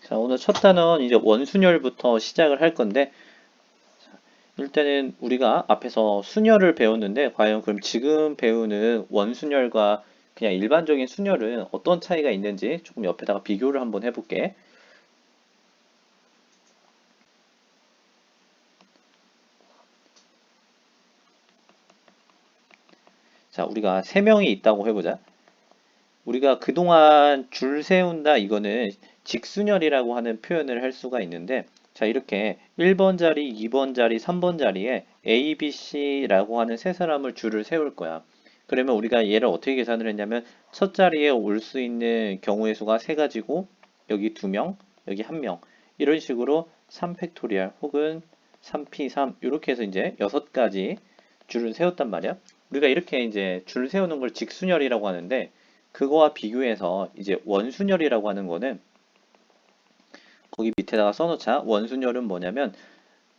자, 오늘 첫 단원 이제 원순열부터 시작을 할 건데, 일단은 우리가 앞에서 순열을 배웠는데, 과연 그럼 지금 배우는 원순열과 그냥 일반적인 순열은 어떤 차이가 있는지 조금 옆에다가 비교를 한번 해볼게. 자, 우리가 세 명이 있다고 해보자. 우리가 그동안 줄 세운다 이거는 직순열이라고 하는 표현을 할 수가 있는데, 자, 이렇게 1번 자리, 2번 자리, 3번 자리에 A, B, C라고 하는 세 사람을 줄을 세울 거야. 그러면 우리가 얘를 어떻게 계산을 했냐면 첫 자리에 올 수 있는 경우의 수가 세 가지고 여기 두 명, 여기 한 명. 이런 식으로 3팩토리얼 혹은 3P3 이렇게 해서 이제 여섯 가지 줄을 세웠단 말이야. 우리가 이렇게 이제 줄 세우는 걸 직순열이라고 하는데 그거와 비교해서 이제 원순열이라고 하는 거는 거기 밑에다가 써놓자. 원순열은 뭐냐면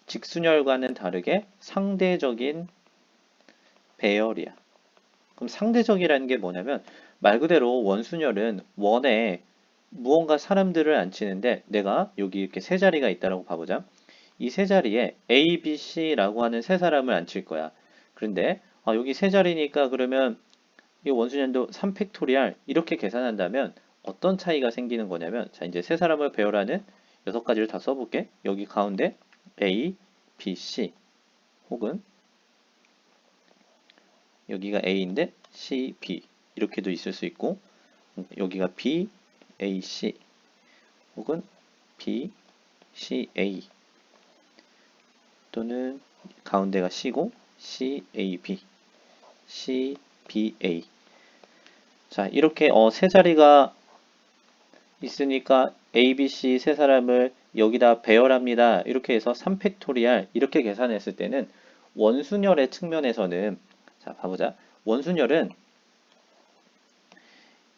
직순열과는 다르게 상대적인 배열이야. 그럼 상대적이라는 게 뭐냐면 말 그대로 원순열은 원에 무언가 사람들을 앉히는데 내가 여기 이렇게 세 자리가 있다라고 봐보자. 이 세 자리에 A, B, C라고 하는 세 사람을 앉힐 거야. 그런데 여기 세 자리니까 그러면 이 원순열도 3팩토리알 이렇게 계산한다면 어떤 차이가 생기는 거냐면 자 이제 세 사람을 배열하는 여섯 가지를 다 써볼게. 여기 가운데 A, B, C 혹은 여기가 A인데 C, B 이렇게도 있을 수 있고 여기가 B, A, C 혹은 B, C, A 또는 가운데가 C고 C, A, B, C, B, A 자 이렇게 세 자리가 있으니까 A, B, C 세 사람을 여기다 배열합니다. 이렇게 해서 3팩토리알 이렇게 계산했을 때는 원순열의 측면에서는 자 봐보자. 원순열은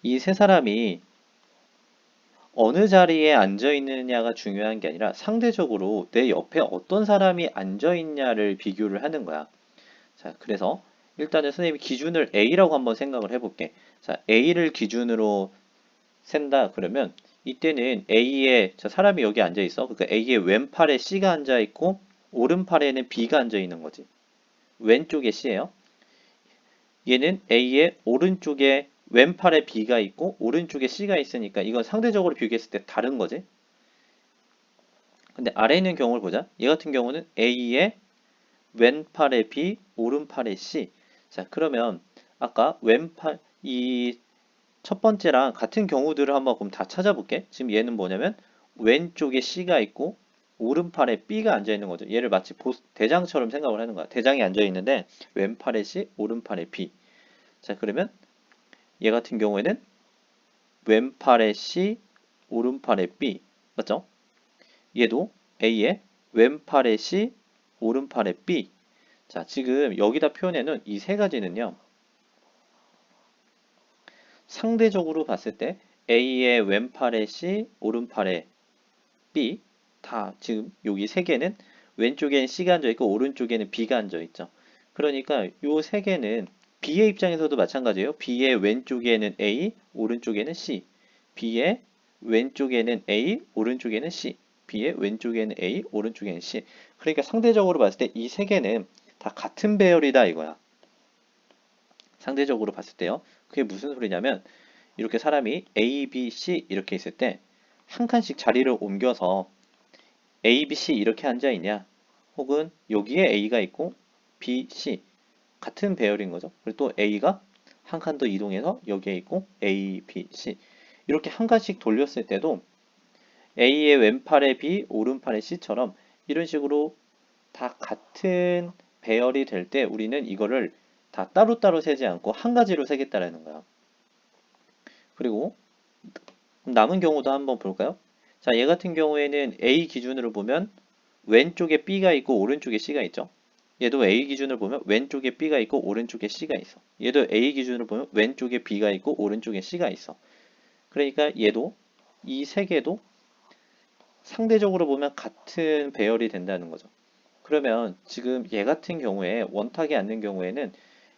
이 세 사람이 어느 자리에 앉아 있느냐가 중요한 게 아니라 상대적으로 내 옆에 어떤 사람이 앉아 있냐를 비교를 하는 거야. 자, 그래서 일단은 선생님이 기준을 A라고 한번 생각을 해볼게. 자, A를 기준으로 센다 그러면 이때는 A에 저 사람이 여기 앉아 있어. 그러니까 A의 왼팔에 C가 앉아 있고 오른팔에는 B가 앉아 있는 거지. 왼쪽에 C예요. 얘는 A의 오른쪽에 왼팔에 B가 있고 오른쪽에 C가 있으니까 이건 상대적으로 비교했을 때 다른 거지. 근데 아래에 있는 경우를 보자. 얘 같은 경우는 A의 왼팔에 B, 오른팔에 C. 자, 그러면 아까 왼팔 이 첫 번째랑 같은 경우들을 한번 그럼 다 찾아볼게. 지금 얘는 뭐냐면 왼쪽에 C가 있고 오른팔에 B가 앉아 있는 거죠. 얘를 마치 대장처럼 생각을 하는 거야. 대장이 앉아 있는데 왼팔에 C, 오른팔에 B. 자, 그러면 얘 같은 경우에는 왼팔에 C, 오른팔에 B. 맞죠? 얘도 A에 왼팔에 C, 오른팔에 B. 자, 지금 여기다 표현해놓은 이 세 가지는요. 상대적으로 봤을 때 A의 왼팔에 C, 오른팔에 B 다 지금 여기 세 개는 왼쪽에는 C가 앉아 있고 오른쪽에는 B가 앉아 있죠. 그러니까 요 세 개는 B의 입장에서도 마찬가지예요. B의 왼쪽에는 A, 오른쪽에는 C. B의 왼쪽에는 A, 오른쪽에는 C. B의 왼쪽에는 A, 오른쪽에는 C. 그러니까 상대적으로 봤을 때 이 세 개는 다 같은 배열이다 이거야. 상대적으로 봤을 때요. 그게 무슨 소리냐면 이렇게 사람이 A, B, C 이렇게 있을 때 한 칸씩 자리를 옮겨서 A, B, C 이렇게 앉아 있냐 혹은 여기에 A가 있고 B, C 같은 배열인 거죠. 그리고 또 A가 한 칸 더 이동해서 여기에 있고 A, B, C 이렇게 한 칸씩 돌렸을 때도 A의 왼팔에 B, 오른팔에 C처럼 이런 식으로 다 같은 배열이 될 때 우리는 이거를 다 따로따로 세지 않고 한 가지로 세겠다라는 거야. 그리고 남은 경우도 한번 볼까요? 자, 얘 같은 경우에는 A 기준으로 보면 왼쪽에 B가 있고 오른쪽에 C가 있죠. 얘도 A 기준으로 보면 왼쪽에 B가 있고 오른쪽에 C가 있어. 얘도 A 기준으로 보면 왼쪽에 B가 있고 오른쪽에 C가 있어. 그러니까 얘도 이 세 개도 상대적으로 보면 같은 배열이 된다는 거죠. 그러면 지금 얘 같은 경우에 원탁이 앉는 경우에는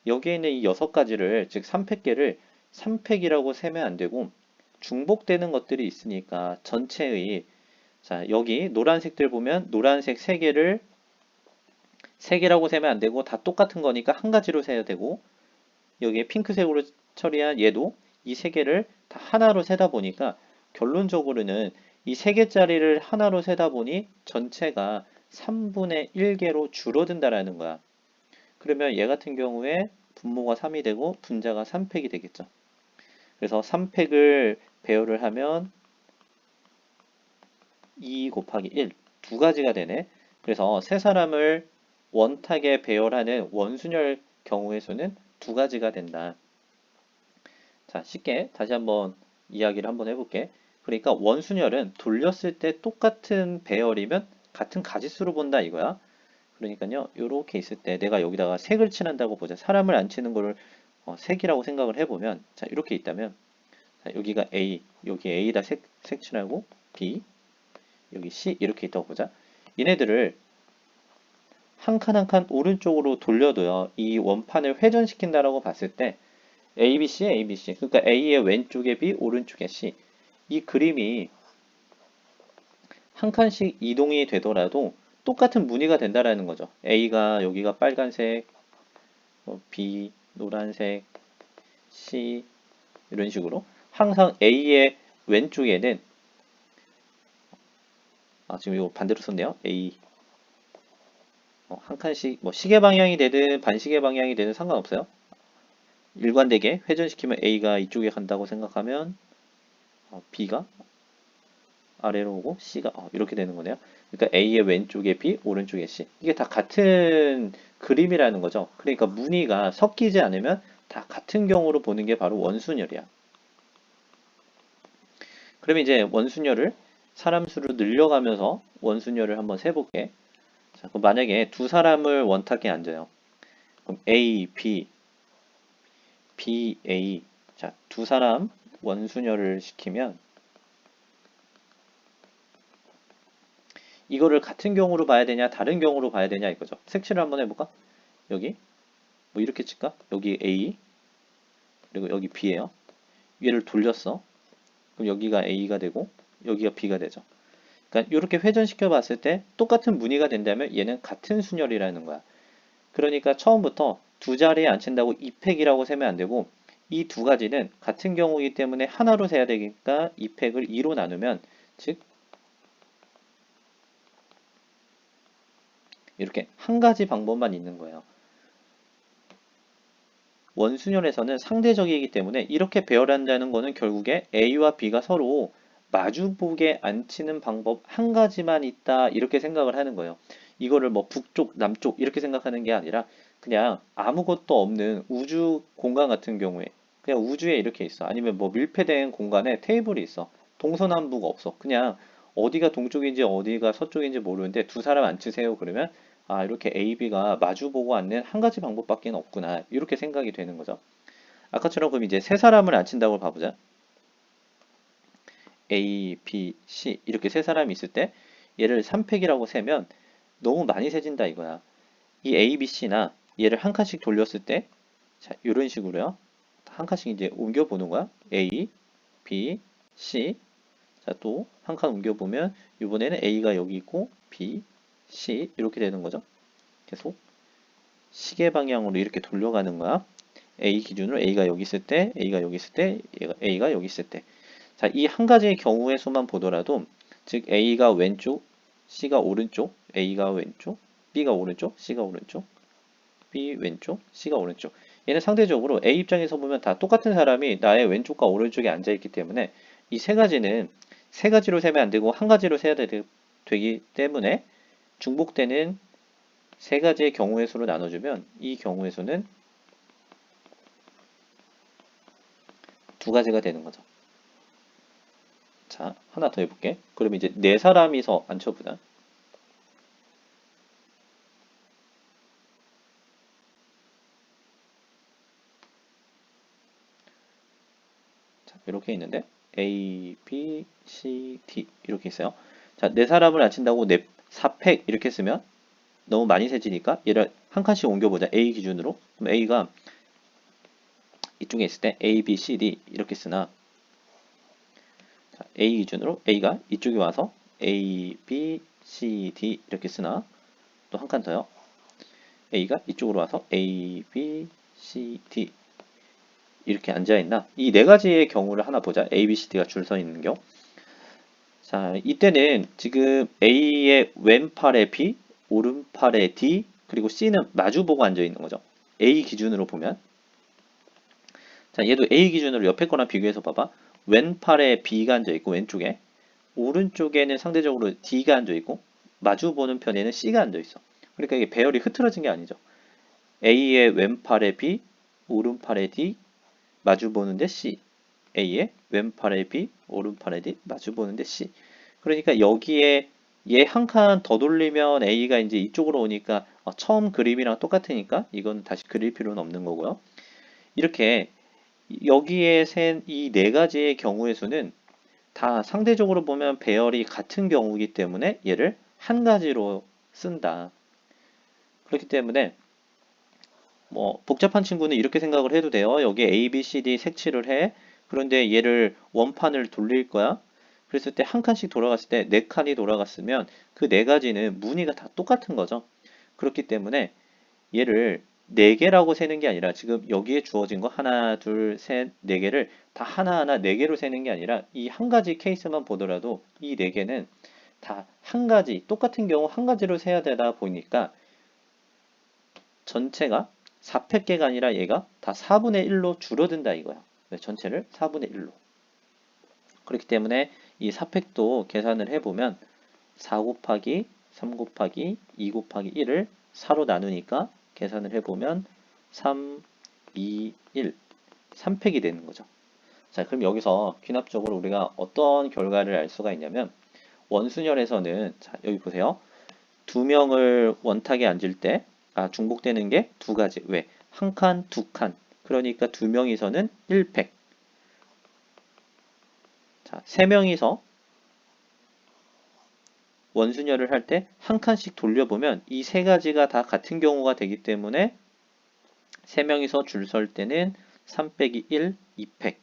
여기에 있는 이 여섯 가지를 즉 3팩계를 3팩이라고 세면 안 되고 중복되는 것들이 있으니까 전체의 자, 여기 노란색들 보면 노란색 3개를 3개라고 세면 안 되고 다 똑같은 거니까 한 가지로 세야 되고 여기에 핑크색으로 처리한 얘도 이 3개를 다 하나로 세다 보니까 결론적으로는 이 3개짜리를 하나로 세다 보니 전체가 3분의 1개로 줄어든다라는 거야. 그러면 얘 같은 경우에 분모가 3이 되고 분자가 3팩이 되겠죠. 그래서 3팩을 배열을 하면 2 곱하기 1, 두 가지가 되네. 그래서 세 사람을 원탁에 배열하는 원순열 경우의 수는 두 가지가 된다. 자, 쉽게 다시 한번 이야기를 한번 해볼게. 그러니까 원순열은 돌렸을 때 똑같은 배열이면 같은 가지수로 본다 이거야. 그러니까요, 이렇게 있을 때 내가 여기다가 색을 칠한다고 보자. 사람을 안 치는 거를 색이라고 생각을 해보면, 자, 이렇게 있다면, 자, 여기가 A, 여기 A다 색 칠하고 B, 여기 C 이렇게 있다고 보자. 얘네들을 한 칸 한 칸 오른쪽으로 돌려도요, 이 원판을 회전시킨다라고 봤을 때 A, B, C, A, B, C. 그러니까 A의 왼쪽에 B, 오른쪽에 C. 이 그림이 한 칸씩 이동이 되더라도 똑같은 무늬가 된다라는 거죠. A가 여기가 빨간색, B 노란색, C 이런 식으로 항상 A의 왼쪽에는 지금 이거 반대로 썼네요. A 한 칸씩 뭐 시계 방향이 되든 반시계 방향이 되든 상관없어요. 일관되게 회전시키면 A가 이쪽에 간다고 생각하면 B가 아래로 오고 C가 이렇게 되는 거네요. 그러니까 A의 왼쪽에 B, 오른쪽에 C. 이게 다 같은 그림이라는 거죠. 그러니까 무늬가 섞이지 않으면 다 같은 경우로 보는 게 바로 원순열이야. 그럼 이제 원순열을 사람 수를 늘려가면서 원순열을 한번 세볼게. 자, 그럼 만약에 두 사람을 원탁에 앉아요. 그럼 A, B, B, A. 자, 두 사람 원순열을 시키면 이거를 같은 경우로 봐야 되냐, 다른 경우로 봐야 되냐 이거죠. 색칠을 한번 해볼까? 여기 뭐 이렇게 칠까? 여기 A 그리고 여기 B예요. 얘를 돌렸어. 그럼 여기가 A가 되고 여기가 B가 되죠. 그러니까 이렇게 회전시켜 봤을 때 똑같은 무늬가 된다면 얘는 같은 순열이라는 거야. 그러니까 처음부터 두 자리에 앉힌다고 2팩이라고 세면 안 되고 이 두 가지는 같은 경우이기 때문에 하나로 세야 되니까 2팩을 2로 나누면 즉 이렇게 한 가지 방법만 있는 거예요. 원순열에서는 상대적이기 때문에 이렇게 배열한다는 거는 결국에 A와 B가 서로 마주보게 앉히는 방법 한 가지만 있다 이렇게 생각을 하는 거예요. 이거를 뭐 북쪽, 남쪽 이렇게 생각하는 게 아니라 그냥 아무것도 없는 우주 공간 같은 경우에 그냥 우주에 이렇게 있어. 아니면 뭐 밀폐된 공간에 테이블이 있어. 동서남북 없어. 그냥 어디가 동쪽인지 어디가 서쪽인지 모르는데 두 사람 앉히세요 그러면 이렇게 A, B가 마주보고 앉는 한 가지 방법밖에 없구나. 이렇게 생각이 되는 거죠. 아까처럼 그럼 이제 세 사람을 앉힌다고 봐보자. A, B, C 이렇게 세 사람이 있을 때 얘를 3팩이라고 세면 너무 많이 세진다 이거야. 이 A, B, C나 얘를 한 칸씩 돌렸을 때 자, 이런 식으로요. 한 칸씩 이제 옮겨보는 거야. A, B, C 자, 또 한 칸 옮겨보면 이번에는 A가 여기 있고 B, C 이렇게 되는 거죠. 계속 시계 방향으로 이렇게 돌려가는 거야. A 기준으로 A가 여기 있을 때, A가 여기 있을 때, A가 여기 있을 때. 자, 이 한 가지의 경우의 수만 보더라도, 즉 A가 왼쪽, C가 오른쪽, A가 왼쪽, B가 오른쪽, C가 오른쪽, B 왼쪽, C가 오른쪽. 얘는 상대적으로 A 입장에서 보면 다 똑같은 사람이 나의 왼쪽과 오른쪽에 앉아 있기 때문에 이 세 가지는 세 가지로 세면 안 되고 한 가지로 세야 되기 때문에 중복되는 세 가지의 경우의 수로 나눠주면 이 경우의 수는 두 가지가 되는 거죠. 자, 하나 더 해볼게. 그럼 이제 네 사람이서 앉혀보자. 자, 이렇게 있는데 A, B, C, D 이렇게 있어요. 자, 네 사람을 앉힌다고 4팩 이렇게 쓰면 너무 많이 세지니까 얘를 한 칸씩 옮겨보자. A 기준으로. 그럼 A가 이쪽에 있을 때 A, B, C, D 이렇게 쓰나 자, A 기준으로 A가 이쪽에 와서 A, B, C, D 이렇게 쓰나? 또 한 칸 더요. A가 이쪽으로 와서 A, B, C, D 이렇게 앉아있나? 이 네 가지의 경우를 하나 보자. A, B, C, D가 줄 서 있는 경우. 자, 이때는 지금 A의 왼팔에 B, 오른팔에 D, 그리고 C는 마주보고 앉아있는 거죠. A 기준으로 보면. 자, 얘도 A 기준으로 옆에 거랑 비교해서 봐봐. 왼팔에 B가 앉아있고, 왼쪽에. 오른쪽에는 상대적으로 D가 앉아있고, 마주보는 편에는 C가 앉아있어. 그러니까 이게 배열이 흐트러진 게 아니죠. A의 왼팔에 B, 오른팔에 D, 마주보는데 C. A의 왼팔에 B, 오른팔에 D, 마주보는데 C. 그러니까 여기에 얘 한 칸 더 돌리면 A가 이제 이쪽으로 오니까 처음 그림이랑 똑같으니까 이건 다시 그릴 필요는 없는 거고요. 이렇게 여기에 센 이 네 가지의 경우의 수는 다 상대적으로 보면 배열이 같은 경우이기 때문에 얘를 한 가지로 쓴다. 그렇기 때문에 뭐 복잡한 친구는 이렇게 생각을 해도 돼요. 여기 A, B, C, D 색칠을 해. 그런데 얘를 원판을 돌릴 거야. 그랬을 때 한 칸씩 돌아갔을 때 네 칸이 돌아갔으면 그 네 가지는 무늬가 다 똑같은 거죠. 그렇기 때문에 얘를 네 개라고 세는 게 아니라 지금 여기에 주어진 거 하나, 둘, 셋, 네 개를 다 하나하나 네 개로 세는 게 아니라 이 한 가지 케이스만 보더라도 이 네 개는 다 한 가지, 똑같은 경우 한 가지로 세야 되다 보니까 전체가 4팩계가 아니라 얘가 다 4분의 1로 줄어든다 이거야. 전체를 4분의 1로. 그렇기 때문에 이 4팩도 계산을 해보면 4 곱하기 3 곱하기 2 곱하기 1을 4로 나누니까 계산을 해보면 3, 2, 1, 3팩이 되는 거죠. 자, 그럼 여기서 귀납적으로 우리가 어떤 결과를 알 수가 있냐면 원순열에서는 자, 여기 보세요. 두 명을 원탁에 앉을 때 중복되는 게 두 가지. 왜? 한 칸, 두 칸. 그러니까 두 명이서는 1팩. 자, 세 명이서 원순열을 할 때 한 칸씩 돌려보면 이 세 가지가 다 같은 경우가 되기 때문에 세 명이서 줄 설 때는 3 빼기 1, 2팩.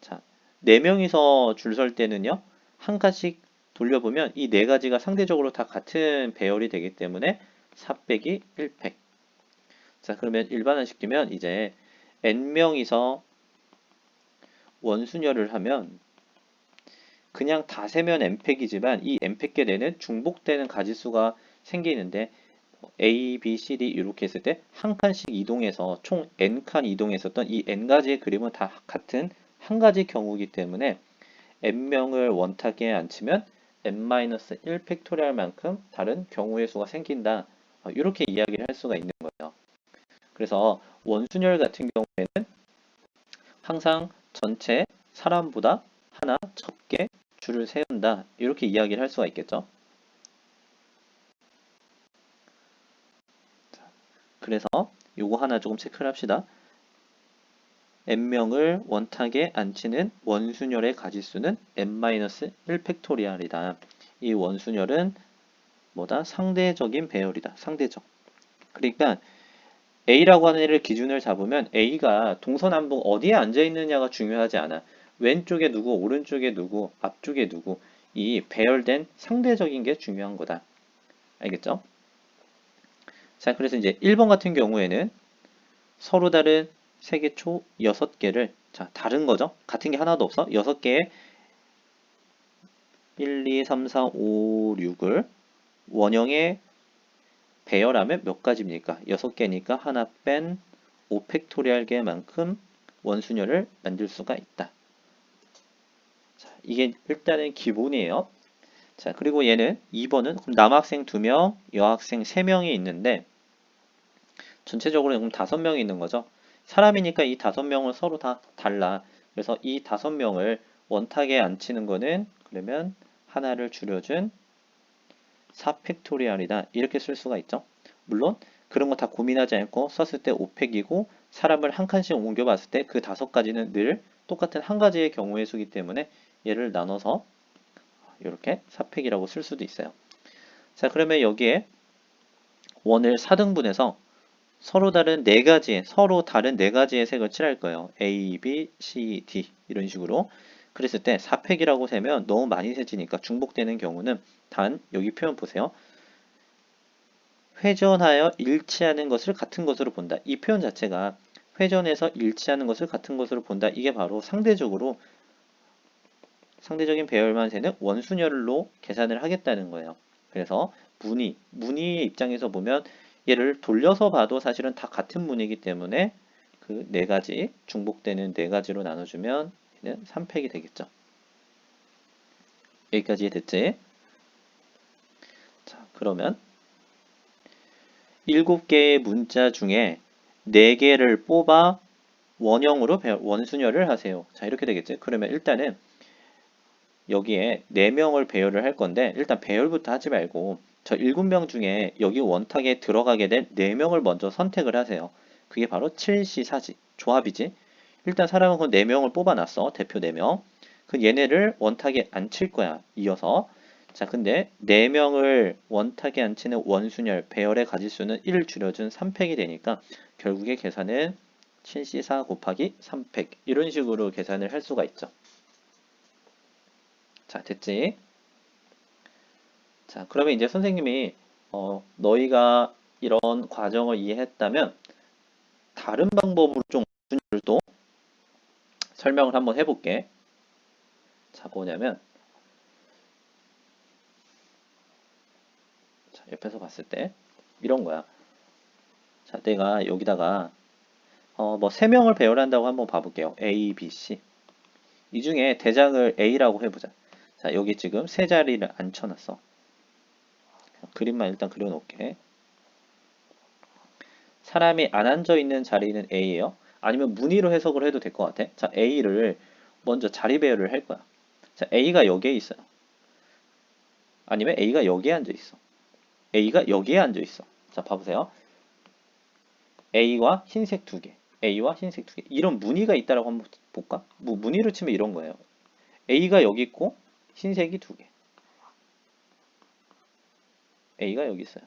자, 네 명이서 줄 설 때는요. 한 칸씩 돌려보면 이 네 가지가 상대적으로 다 같은 배열이 되기 때문에 4 빼기 1팩. 자, 그러면 일반화시키면 이제 n명이서 원순열을 하면 그냥 다 세면 n팩이지만 이 n팩계 내는 중복되는 가지수가 생기는데 A, B, C, D 이렇게 했을 때 한 칸씩 이동해서 총 n칸 이동했었던 이 n가지의 그림은 다 같은 한 가지 경우이기 때문에 n명을 원탁에 앉히면 n-1 팩토리얼만큼 다른 경우의 수가 생긴다. 이렇게 이야기를 할 수가 있는 거예요. 그래서 원순열 같은 경우에는 항상 전체 사람보다 하나 적게 줄을 세운다. 이렇게 이야기를 할 수가 있겠죠. 그래서 요거 하나 조금 체크를 합시다. n명을 원탁에 앉히는 원순열의 가지수는 n-1 팩토리얼이다. 이 원순열은 뭐다? 상대적인 배열이다. 상대적. 그러니까 A라고 하는 애를 기준을 잡으면 A가 동서남북 어디에 앉아 있느냐가 중요하지 않아. 왼쪽에 누구, 오른쪽에 누구, 앞쪽에 누구. 이 배열된 상대적인 게 중요한 거다. 알겠죠? 자, 그래서 이제 1번 같은 경우에는 서로 다른 세개초 6개를 자, 다른 거죠. 같은 게 하나도 없어. 6개의 1, 2, 3, 4, 5, 6을 원형의 배열하면 몇 가지입니까? 6개니까 하나 뺀 5팩토리얼 개만큼 원순열을 만들 수가 있다. 자, 이게 일단은 기본이에요. 자, 그리고 얘는 2번은 남학생 2명, 여학생 3명이 있는데 전체적으로 그럼 5명이 있는 거죠. 사람이니까 이 5명은 서로 다 달라. 그래서 이 5명을 원탁에 앉히는 거는 그러면 하나를 줄여준 4팩토리얼이다. 이렇게 쓸 수가 있죠. 물론 그런 거 다 고민하지 않고 썼을 때 5팩이고 사람을 한 칸씩 옮겨봤을 때 그 5가지는 늘 똑같은 한 가지의 경우의 수이기 때문에 얘를 나눠서 이렇게 4팩이라고 쓸 수도 있어요. 자, 그러면 여기에 원을 4등분해서 서로 다른 네 가지의 색을 칠할 거예요. A, B, C, D 이런 식으로. 그랬을 때 4팩이라고 세면 너무 많이 세지니까 중복되는 경우는 단 여기 표현 보세요. 회전하여 일치하는 것을 같은 것으로 본다. 이 표현 자체가 회전해서 일치하는 것을 같은 것으로 본다. 이게 바로 상대적인 배열만 세는 원순열로 계산을 하겠다는 거예요. 그래서 무늬의 입장에서 보면 얘를 돌려서 봐도 사실은 다 같은 무늬이기 때문에 그 네 가지, 중복되는 네 가지로 나눠주면 얘는 3팩이 되겠죠. 여기까지 됐지? 자, 그러면 7개의 문자 중에 4개를 뽑아 원형으로 원순열을 하세요. 자, 이렇게 되겠지? 그러면 일단은 여기에 4명을 배열을 할 건데 일단 배열부터 하지 말고 저 7명 중에 여기 원탁에 들어가게 된 4명을 먼저 선택을 하세요. 그게 바로 7C4지. 조합이지. 일단 사람은 그 4명을 뽑아놨어. 대표 4명. 그 얘네를 원탁에 앉힐 거야. 이어서. 자, 근데 4명을 원탁에 앉히는 원순열, 배열의 가지수는 1을 줄여준 3팩이 되니까 결국에 계산은 7C4 곱하기 3팩 이런 식으로 계산을 할 수가 있죠. 자, 됐지? 자, 그러면 이제 선생님이 너희가 이런 과정을 이해했다면 다른 방법으로 좀 또 설명을 한번 해볼게. 자, 뭐냐면 자, 옆에서 봤을 때 이런 거야. 자, 내가 여기다가 뭐 3명을 배열한다고 한번 봐볼게요. A, B, C. 이 중에 대장을 A라고 해보자. 자, 여기 지금 세 자리를 앉혀놨어. 그림만 일단 그려놓을게. 사람이 안 앉아 있는 자리는 A예요. 아니면 무늬로 해석을 해도 될 것 같아. 자, A를 먼저 자리 배열을 할 거야. 자, A가 여기에 있어요. 아니면 A가 여기에 앉아 있어. A가 여기에 앉아 있어. 자, 봐보세요. A와 흰색 2개. A와 흰색 2개. 이런 무늬가 있다라고 한번 볼까? 무늬로 치면 이런 거예요. A가 여기 있고 흰색이 2개. A가 여기 있어요.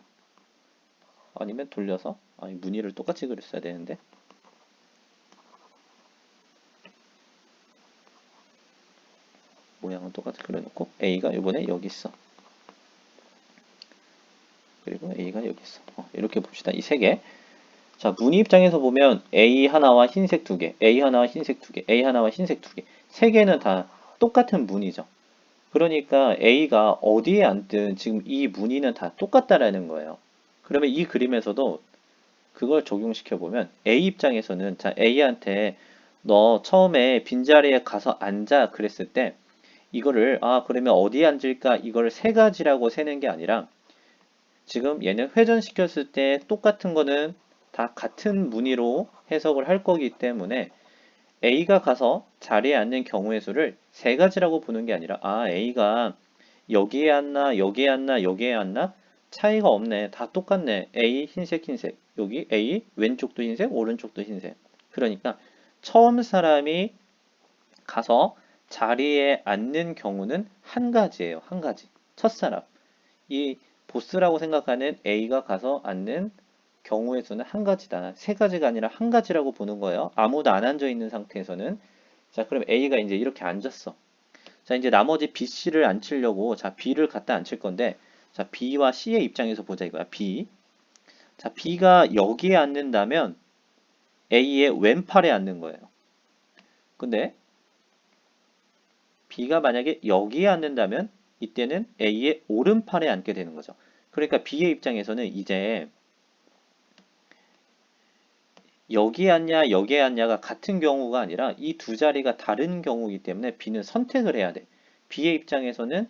아니면 돌려서 아니 무늬를 똑같이 그렸어야 되는데 모양은 똑같이 그려놓고 A가 이번에 여기 있어. 그리고 A가 여기 있어. 이렇게 봅시다. 이 세 개. 자, 무늬 입장에서 보면 A 하나와 흰색 2개, A 하나와 흰색 2개, A 하나와 흰색 2개. 세 개는 다 똑같은 무늬죠. 그러니까 A가 어디에 앉든 지금 이 무늬는 다 똑같다라는 거예요. 그러면 이 그림에서도 그걸 적용시켜 보면 A 입장에서는 자, A한테 너 처음에 빈자리에 가서 앉아 그랬을 때 이거를 그러면 어디에 앉을까 이걸 세 가지라고 세는 게 아니라 지금 얘는 회전시켰을 때 똑같은 거는 다 같은 무늬로 해석을 할 거기 때문에 A가 가서 자리에 앉는 경우의 수를 세 가지라고 보는 게 아니라 A가 여기에 앉나 여기에 앉나 여기에 앉나 차이가 없네. 다 똑같네. A 흰색 흰색 여기 A 왼쪽도 흰색 오른쪽도 흰색 그러니까 처음 사람이 가서 자리에 앉는 경우는 한 가지예요. 한 가지. 첫사람. 이 보스라고 생각하는 A가 가서 앉는 경우의 수는 한 가지다. 세 가지가 아니라 한 가지라고 보는 거예요. 아무도 안 앉아 있는 상태에서는. 자, 그럼 A가 이제 이렇게 앉았어. 자, 이제 나머지 B, C를 앉히려고 자, B를 갖다 앉힐 건데 자, B와 C의 입장에서 보자 이거야. B. 자, B가 여기에 앉는다면 A의 왼팔에 앉는 거예요. 근데 B가 만약에 여기에 앉는다면 이때는 A의 오른팔에 앉게 되는 거죠. 그러니까 B의 입장에서는 이제 여기에 앉냐 여기에 앉냐가 같은 경우가 아니라 이 두 자리가 다른 경우이기 때문에 B는 선택을 해야 돼. B의 입장에서는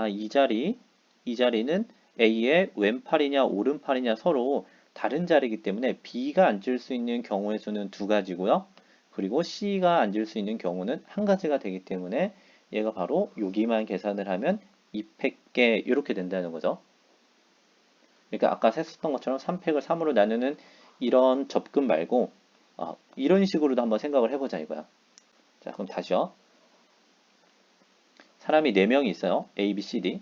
이 자리는 A의 왼팔이냐 오른팔이냐 서로 다른 자리이기 때문에 B가 앉을 수 있는 경우의 수는 두 가지고요. 그리고 C가 앉을 수 있는 경우는 한 가지가 되기 때문에 얘가 바로 여기만 계산을 하면 2팩계 이렇게 된다는 거죠. 그러니까 아까 했었던 것처럼 3팩을 3으로 나누는 이런 접근 말고 이런 식으로도 한번 생각을 해보자 이거야. 자, 그럼 다시요. 사람이 4명이 있어요. A, B, C, D.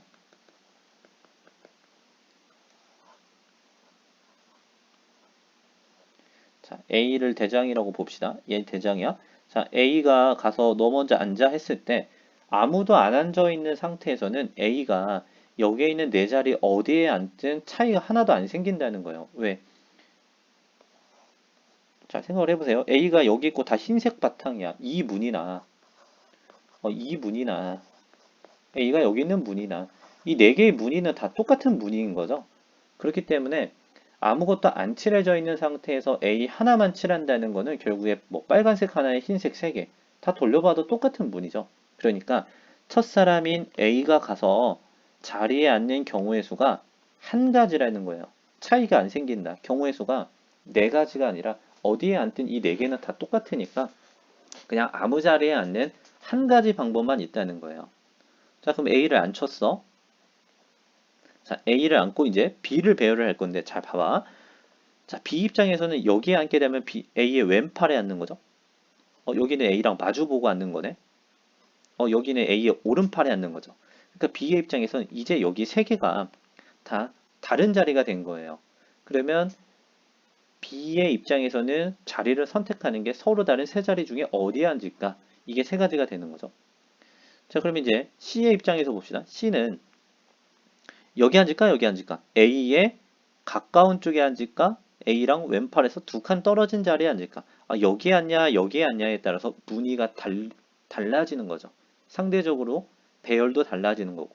자, A를 대장이라고 봅시다. 얘 대장이야. 자, A가 가서 너 먼저 앉아 했을 때 아무도 안 앉아 있는 상태에서는 A가 여기에 있는 네 자리 어디에 앉든 차이가 하나도 안 생긴다는 거예요. 왜? 자, 생각을 해보세요. A가 여기 있고 다 흰색 바탕이야. 이 문이나, 이 문이나, A가 여기 있는 문이나, 이 네 개의 무늬는 다 똑같은 무늬인 거죠. 그렇기 때문에 아무것도 안 칠해져 있는 상태에서 A 하나만 칠한다는 거는 결국에 뭐 빨간색 하나에 흰색 세 개, 다 돌려봐도 똑같은 무늬죠. 그러니까 첫사람인 A가 가서 자리에 앉는 경우의 수가 한 가지라는 거예요. 차이가 안 생긴다. 경우의 수가 네 가지가 아니라 어디에 앉든 이 네 개는 다 똑같으니까 그냥 아무 자리에 앉는 한 가지 방법만 있다는 거예요. 자, 그럼 A를 앉혔어. 자, A를 앉고 이제 B를 배열을 할 건데 잘 봐봐. 자, B 입장에서는 여기에 앉게 되면 A의 왼팔에 앉는 거죠. 여기는 A랑 마주보고 앉는 거네. 여기는 A의 오른팔에 앉는 거죠. 그러니까 B의 입장에서는 이제 여기 세 개가 다 다른 자리가 된 거예요. 그러면 B의 입장에서는 자리를 선택하는 게 서로 다른 세 자리 중에 어디에 앉을까? 이게 세 가지가 되는 거죠. 자, 그럼 이제 C의 입장에서 봅시다. C는 여기 앉을까? 여기 앉을까? A의 가까운 쪽에 앉을까? A랑 왼팔에서 두 칸 떨어진 자리에 앉을까? 여기에 앉냐, 여기에 앉냐에 따라서 무늬가 달라지는 거죠. 상대적으로 배열도 달라지는 거고.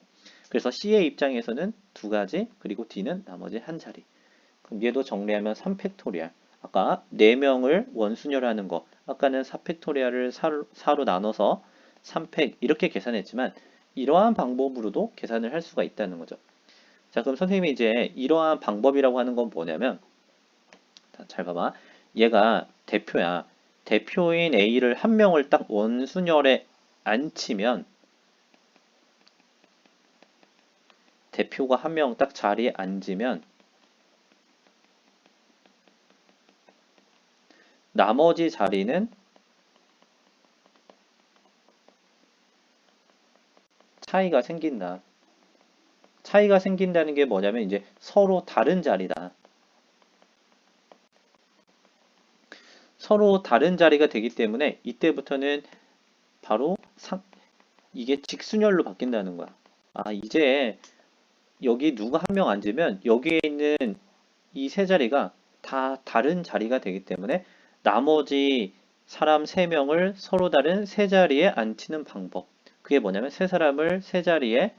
그래서 C의 입장에서는 두 가지, 그리고 D는 나머지 한 자리. 그럼 얘도 정리하면 3팩토리얼. 아까 4명을 원순열하는 거. 아까는 4팩토리얼을 4로 나눠서 3팩 이렇게 계산했지만 이러한 방법으로도 계산을 할 수가 있다는 거죠. 자, 그럼 선생님이 이제 이러한 방법이라고 하는 건 뭐냐면, 잘 봐봐. 얘가 대표야. 대표인 A를 한 명을 딱 원순열에 앉히면, 대표가 한 명 딱 자리에 앉으면, 나머지 자리는 차이가 생긴다. 차이가 생긴다는 게 뭐냐면, 이제 서로 다른 자리다. 서로 다른 자리가 되기 때문에, 이때부터는 바로 이게 직순열로 바뀐다는 거야. 이제 여기 누가 한 명 앉으면 여기에 있는 이 세 자리가 다 다른 자리가 되기 때문에 나머지 사람 세 명을 서로 다른 세 자리에 앉히는 방법. 그게 뭐냐면 세 사람을 세 자리에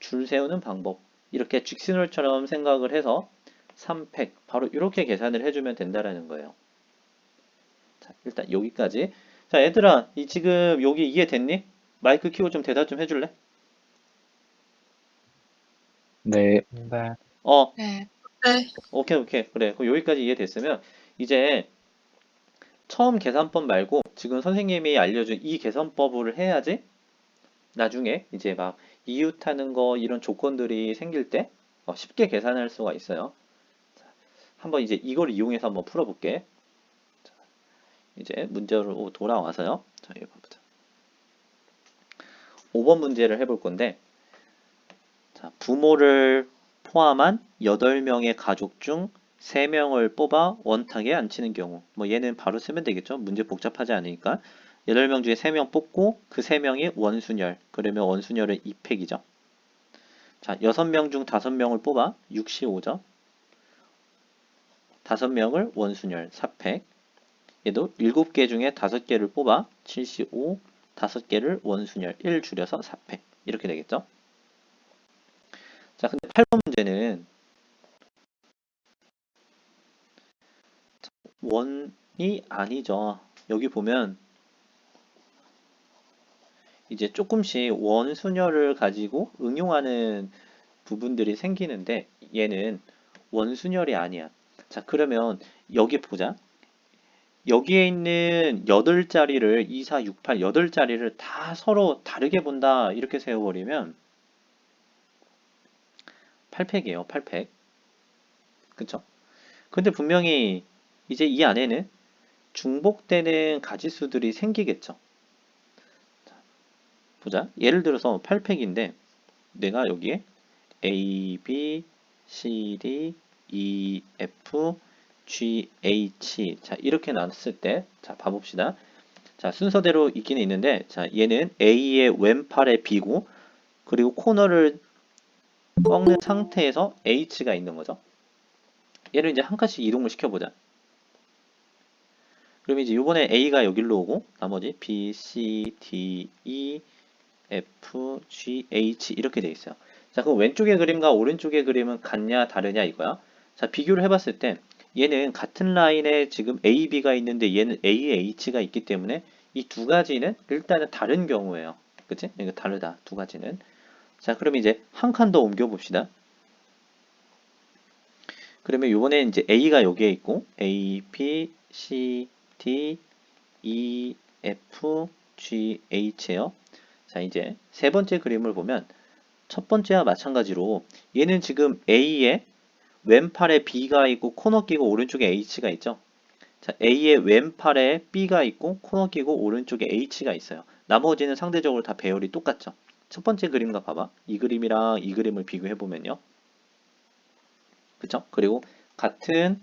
줄 세우는 방법. 이렇게 직순월처럼 생각을 해서 3팩 바로 이렇게 계산을 해주면 된다라는 거예요. 자, 일단 여기까지. 자, 얘들아, 지금 여기 이해됐니? 마이크 켜고 좀 대답 좀 해줄래? 네, 네. 어, 네. 네. 오케이, 오케이. 그래. 그럼 여기까지 이해됐으면 이제 처음 계산법 말고 지금 선생님이 알려준 이 계산법을 해야지 나중에 이제 막 이웃하는 거 이런 조건들이 생길 때 쉽게 계산할 수가 있어요. 자, 한번 이제 이걸 이용해서 한번 풀어볼게. 자, 이제 문제로 돌아와서요. 자, 이거 보자. 5번 문제를 해볼 건데, 자, 부모를 포함한 8명의 가족 중 3명을 뽑아 원탁에 앉히는 경우. 뭐 얘는 바로 쓰면 되겠죠. 문제 복잡하지 않으니까. 8명 중에 3명 뽑고 그 3명이 원순열. 그러면 원순열은 2팩이죠. 자, 6명 중 5명을 뽑아 65죠. 5명을 원순열 4팩. 얘도 7개 중에 5개를 뽑아 75, 5개를 원순열 1 줄여서 4팩. 이렇게 되겠죠. 자, 근데 8번 문제는 원이 아니죠. 여기 보면 이제 조금씩 원순열을 가지고 응용하는 부분들이 생기는데 얘는 원순열이 아니야. 자, 그러면 여기 보자. 여기에 있는 8자리를 2, 4, 6, 8, 8자리를 다 서로 다르게 본다. 이렇게 세워버리면 8팩이에요. 8팩. 그쵸? 근데 분명히 이제 이 안에는 중복되는 가지수들이 생기겠죠. 보자. 예를 들어서 8팩인데 내가 여기에 A, B, C, D, E, F, G, H 자 이렇게 나눴을 때 자 봐봅시다. 자, 순서대로 있기는 있는데, 자, 얘는 A의 왼팔에 B고, 그리고 코너를 꺾는 상태에서 H가 있는 거죠. 얘를 이제 한 칸씩 이동을 시켜보자. 그럼 이제 요번에 A가 여기로 오고, 나머지 B, C, D, E, F, G, H 이렇게 돼 있어요. 자, 그럼 왼쪽의 그림과 오른쪽의 그림은 같냐, 다르냐 이거야. 자, 비교를 해봤을 때, 얘는 같은 라인에 지금 A, B가 있는데 얘는 A, H가 있기 때문에 이 두 가지는 일단은 다른 경우예요. 그치? 이거 다르다, 두 가지는. 자, 그럼 이제 한 칸 더 옮겨 봅시다. 그러면 요번에 이제 A가 여기에 있고 A, B, C, D, E, F, G, H예요. 자, 이제 세 번째 그림을 보면 첫 번째와 마찬가지로 얘는 지금 A에 왼팔에 B가 있고 코너 끼고 오른쪽에 H가 있죠. 자, A의 왼팔에 B가 있고 코너 끼고 오른쪽에 H가 있어요. 나머지는 상대적으로 다 배열이 똑같죠. 첫 번째 그림과 봐봐. 이 그림이랑 이 그림을 비교해 보면요. 그쵸? 그리고 같은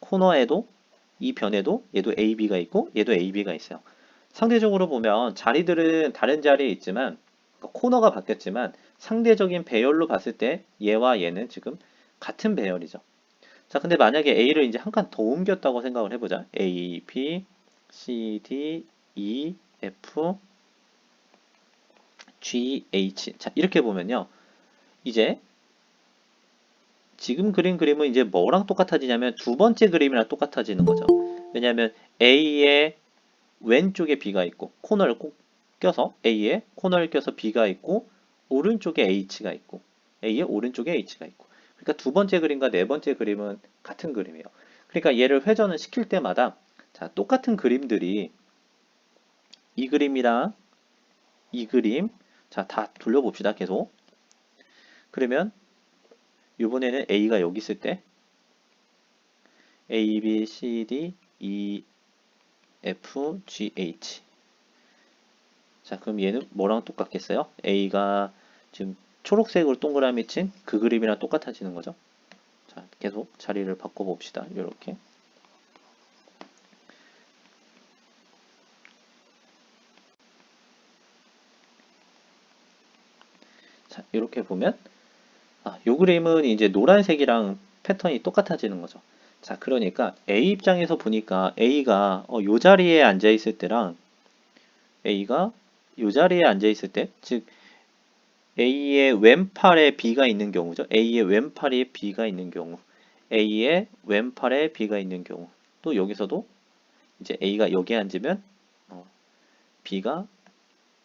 코너에도 이 변에도 얘도 AB가 있고 얘도 AB가 있어요. 상대적으로 보면 자리들은 다른 자리에 있지만 그러니까 코너가 바뀌었지만 상대적인 배열로 봤을 때 얘와 얘는 지금 같은 배열이죠. 자, 근데 만약에 A를 이제 한 칸 더 옮겼다고 생각을 해보자. A, B, C, D, E, F, G, H. 자, 이렇게 보면요. 이제 지금 그린 그림은 이제 뭐랑 똑같아지냐면 두 번째 그림이랑 똑같아지는 거죠. 왜냐하면 A의 왼쪽에 B가 있고 코너를 꼭 껴서 A에 코너를 껴서 B가 있고 오른쪽에 H가 있고 A의 오른쪽에 H가 있고 그러니까 두 번째 그림과 네 번째 그림은 같은 그림이에요. 그러니까 얘를 회전을 시킬 때마다 자, 똑같은 그림들이 이 그림이랑 이 그림 자, 다 돌려봅시다. 계속. 그러면 이번에는 A가 여기 있을 때 A, B, C, D, E, F, G, H. 자, 그럼 얘는 뭐랑 똑같겠어요? A가 지금 초록색으로 동그라미 친 그 그림이랑 똑같아지는 거죠. 자, 계속 자리를 바꿔봅시다. 이렇게. 자, 이렇게 보면 요 그림은 이제 노란색이랑 패턴이 똑같아지는 거죠. 자, 그러니까 A 입장에서 보니까 A가 요 자리에 앉아 있을 때랑 A가 요 자리에 앉아 있을 때, 즉 A의 왼팔에 B가 있는 경우죠. A의 왼팔에 B가 있는 경우, A의 왼팔에 B가 있는 경우, 또 여기서도 이제 A가 여기에 앉으면 B가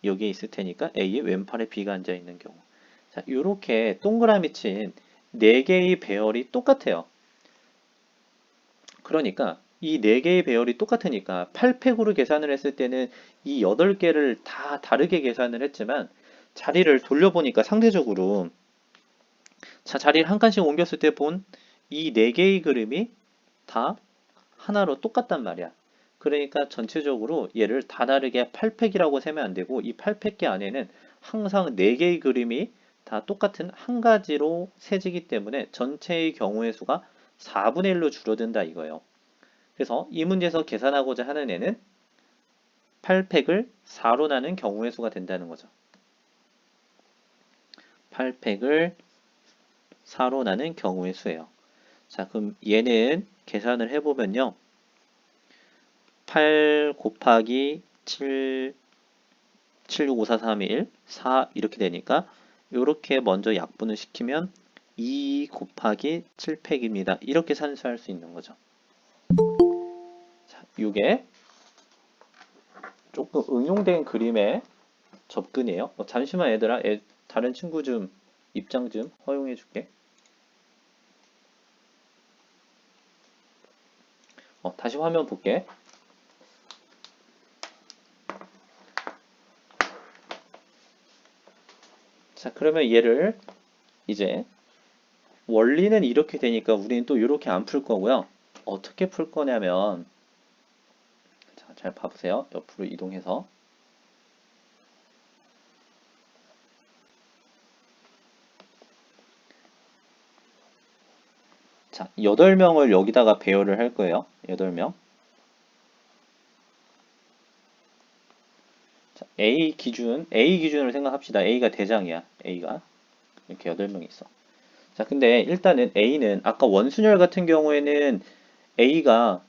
여기에 있을 테니까 A의 왼팔에 B가 앉아 있는 경우. 자, 이렇게 동그라미 친 4개의 배열이 똑같아요. 그러니까 이 4개의 배열이 똑같으니까 8팩으로 계산을 했을 때는 이 8개를 다 다르게 계산을 했지만 자리를 돌려보니까 상대적으로 자, 자리를 한 칸씩 옮겼을 때 본 이 4개의 그림이 다 하나로 똑같단 말이야. 그러니까 전체적으로 얘를 다 다르게 8팩이라고 세면 안 되고 이 8팩 안에는 항상 4개의 그림이 다 똑같은 한 가지로 세지기 때문에 전체의 경우의 수가 4분의 1로 줄어든다 이거예요. 그래서 이 문제에서 계산하고자 하는 애는 8팩을 4로 나눈 경우의 수가 된다는 거죠. 8팩을 4로 나눈 경우의 수예요. 자, 그럼 얘는 계산을 해보면요. 8 곱하기 7, 7, 6, 5, 4, 3, 1, 4 이렇게 되니까 이렇게 먼저 약분을 시키면 2 곱하기 7팩입니다. 이렇게 산수할 수 있는 거죠. 자, 이게 조금 응용된 그림의 접근이에요. 잠시만 얘들아, 다른 친구 좀 입장 좀 허용해 줄게. 다시 화면 볼게. 자, 그러면 얘를 이제 원리는 이렇게 되니까 우리는 또 이렇게 안 풀 거고요. 어떻게 풀 거냐면 자, 잘 봐보세요. 옆으로 이동해서 자, 8명을 여기다가 배열을 할 거예요. 8명. A 기준으로 생각합시다. A가 대장이야. A가. 이렇게 8명이 있어. 자, 근데 일단은 A는 아까 원순열 같은 경우에는 A가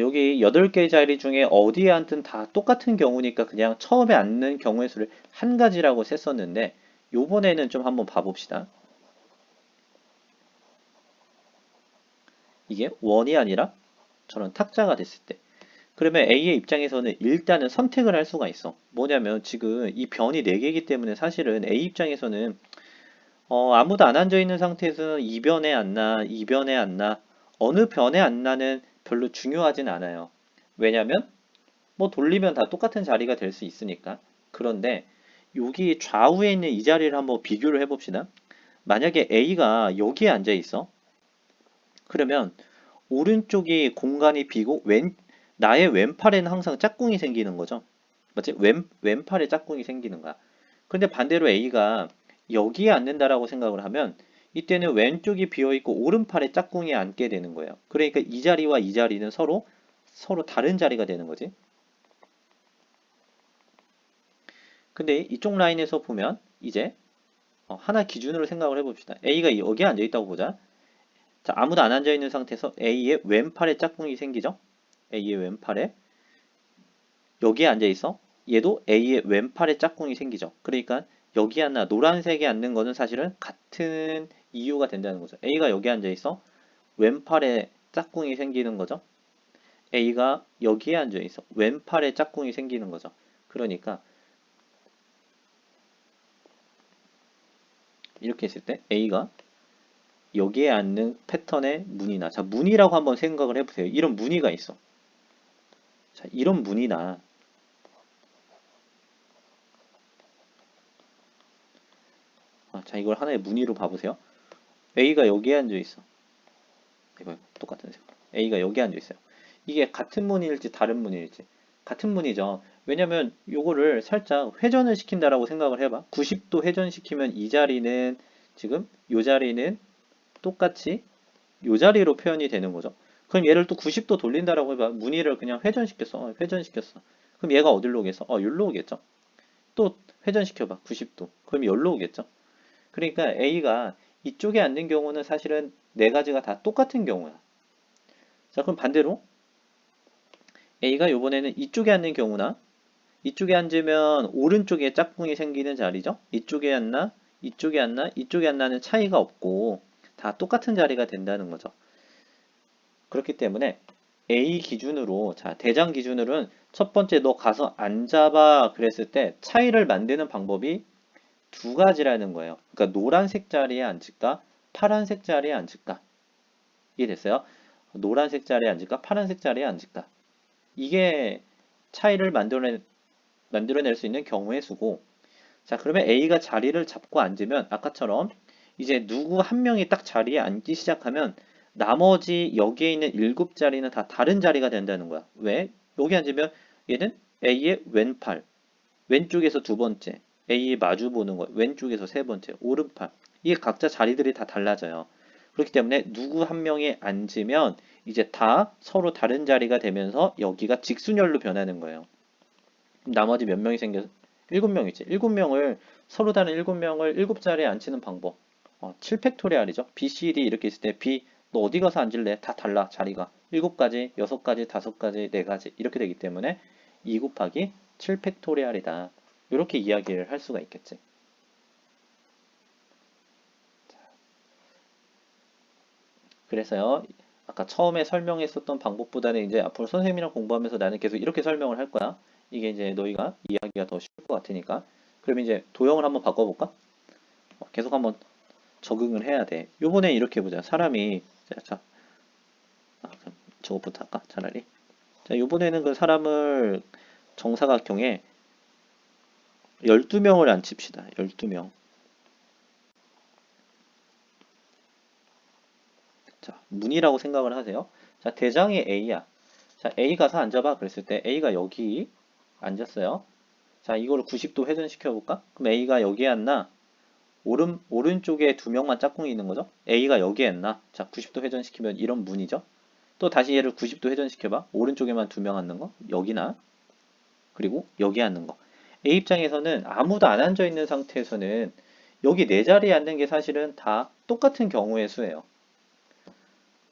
여기 8개 자리 중에 어디에 앉든 다 똑같은 경우니까 그냥 처음에 앉는 경우의 수를 한 가지라고 셌었는데 요번에는 좀 한번 봐봅시다. 이게 원이 아니라 저런 탁자가 됐을 때 그러면 A의 입장에서는 일단은 선택을 할 수가 있어. 뭐냐면 지금 이 변이 4개이기 때문에 사실은 A 입장에서는 아무도 안 앉아 있는 상태에서는 이 변에 앉나, 이 변에 앉나, 어느 변에 앉나는 별로 중요하진 않아요. 왜냐면 뭐 돌리면 다 똑같은 자리가 될 수 있으니까. 그런데 여기 좌우에 있는 이 자리를 한번 비교를 해봅시다. 만약에 A가 여기에 앉아 있어. 그러면 오른쪽이 공간이 비고 나의 왼팔에는 항상 짝꿍이 생기는 거죠. 맞지? 왼팔에 짝꿍이 생기는 거야. 근데 반대로 A가 여기에 앉는다라고 생각을 하면 이때는 왼쪽이 비어있고 오른팔에 짝꿍이 앉게 되는 거예요. 그러니까 이 자리와 이 자리는 서로 다른 자리가 되는 거지. 근데 이쪽 라인에서 보면 이제 하나 기준으로 생각을 해봅시다. A가 여기에 앉아있다고 보자. 자, 아무도 안 앉아있는 상태에서 A의 왼팔에 짝꿍이 생기죠. A의 왼팔에 여기에 앉아있어. 얘도 A의 왼팔에 짝꿍이 생기죠. 그러니까 여기 앉나 노란색에 앉는 거는 사실은 같은 이유가 된다는 거죠. A가 여기 앉아있어. 왼팔에 짝꿍이 생기는 거죠. A가 여기에 앉아있어. 왼팔에 짝꿍이 생기는 거죠. 그러니까 이렇게 했을 때 A가 여기에 앉는 패턴의 무늬나 자 무늬라고 한번 생각을 해보세요. 이런 무늬가 있어. 자 이런 무늬나 자 이걸 하나의 무늬로 봐보세요. A가 여기에 앉아 있어. 이거 똑같은 색. A가 여기에 앉아 있어요. 이게 같은 무늬일지 다른 무늬일지 같은 무늬죠. 왜냐면 요거를 살짝 회전을 시킨다라고 생각을 해봐. 90도 회전시키면 이 자리는 지금 요 자리는 똑같이 요 자리로 표현이 되는 거죠. 그럼 얘를 또 90도 돌린다라고 해봐. 무늬를 그냥 회전시켰어. 회전시켰어. 그럼 얘가 어디로 오겠어? 여기로 오겠죠. 또 회전시켜봐. 90도. 그럼 여기로 오겠죠. 그러니까 A가 이쪽에 앉는 경우는 사실은 네 가지가 다 똑같은 경우야. 자, 그럼 반대로 A가 이번에는 이쪽에 앉는 경우나 이쪽에 앉으면 오른쪽에 짝꿍이 생기는 자리죠. 이쪽에 앉나, 이쪽에 앉나, 이쪽에 앉나는 차이가 없고 다 똑같은 자리가 된다는 거죠. 그렇기 때문에 A 기준으로, 자, 대장 기준으로는 첫 번째 너 가서 앉아봐 그랬을 때 차이를 만드는 방법이 두 가지라는 거예요. 그러니까 노란색 자리에 앉을까, 파란색 자리에 앉을까. 이해됐어요? 노란색 자리에 앉을까, 파란색 자리에 앉을까. 이게 차이를 만들어낼 수 있는 경우의 수고. 자, 그러면 A가 자리를 잡고 앉으면 아까처럼 이제 누구 한 명이 딱 자리에 앉기 시작하면 나머지 여기에 있는 7자리는 다 다른 자리가 된다는 거야. 왜? 여기 앉으면 얘는 A의 왼팔, 왼쪽에서 두 번째, A에 마주 보는 거, 왼쪽에서 세 번째, 오른팔. 이게 각자 자리들이 다 달라져요. 그렇기 때문에 누구 한 명이 앉으면 이제 다 서로 다른 자리가 되면서 여기가 직순열로 변하는 거예요. 나머지 몇 명이 생겨서 7명이지. 7명을 서로 다른 7명을 7자리에 앉히는 방법. 7팩토리알이죠. B, C, D 이렇게 있을 때 B 너 어디 가서 앉을래? 다 달라 자리가. 7가지, 6가지, 5가지, 4가지 이렇게 되기 때문에 2 곱하기 7팩토리알이다. 이렇게 이야기를 할 수가 있겠지. 그래서요. 아까 처음에 설명했었던 방법보다는 이제 앞으로 선생님이랑 공부하면서 나는 계속 이렇게 설명을 할 거야. 이게 이제 너희가 이해하기가 더 쉬울 것 같으니까. 그럼 이제 도형을 한번 바꿔볼까? 계속 한번 적응을 해야 돼. 요번에 이렇게 보자. 사람이 자, 그럼 저것부터 할까? 차라리. 자, 요번에는 그 사람을 정사각형에 12명을 앉힙시다. 12명. 자, 문이라고 생각을 하세요. 자, 대장이 A야. 자, A 가서 앉아봐. 그랬을 때 A가 여기 앉았어요. 자, 이거를 90도 회전시켜 볼까? 그럼 A가 여기에 앉나? 오른쪽에 두 명만 짝꿍이 있는 거죠? A가 여기에 앉나? 자, 90도 회전시키면 이런 문이죠? 또 다시 얘를 90도 회전시켜봐. 오른쪽에만 두 명 앉는 거? 여기나? 그리고 여기 앉는 거. A 입장에서는 아무도 안 앉아 있는 상태에서는 여기 네 자리에 앉는 게 사실은 다 똑같은 경우의 수예요.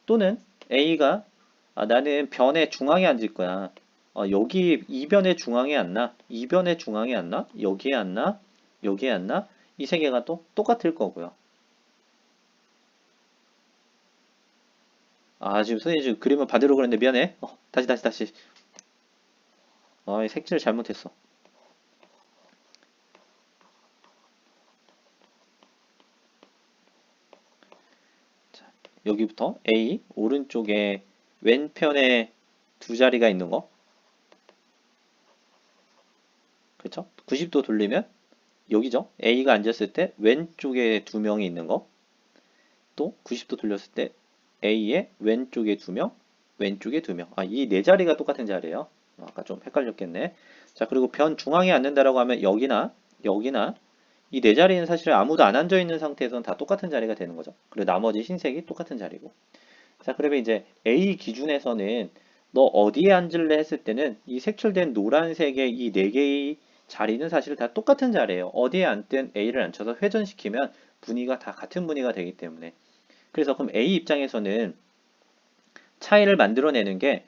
또는 A가 나는 변의 중앙에 앉을 거야. 여기 이 변의 중앙에 앉나? 이 변의 중앙에 앉나? 여기에 앉나? 여기에 앉나? 이 세 개가 또 똑같을 거고요. 지금 선생님 지금 그림을 반대로 그렸는데 미안해. 다시. 이 색칠 잘못했어. 자, 여기부터 A 오른쪽에 왼편에 두 자리가 있는 거. 그렇죠? 90도 돌리면 여기죠. A가 앉았을 때 왼쪽에 두 명이 있는 거. 또 90도 돌렸을 때 A의 왼쪽에 두 명, 왼쪽에 두 명. 이 네 자리가 똑같은 자리예요. 아까 좀 헷갈렸겠네. 자, 그리고 변 중앙에 앉는다라고 하면 여기나 이 네 자리는 사실 아무도 안 앉아 있는 상태에서는 다 똑같은 자리가 되는 거죠. 그리고 나머지 흰색이 똑같은 자리고. 자, 그러면 이제 A 기준에서는 너 어디에 앉을래 했을 때는 이 색칠된 노란색의 이 네 개의 자리는 사실 다 똑같은 자리예요. 어디에 앉든 A를 앉혀서 회전시키면 무늬가 다 같은 무늬가 되기 때문에. 그래서 그럼 A 입장에서는 차이를 만들어내는 게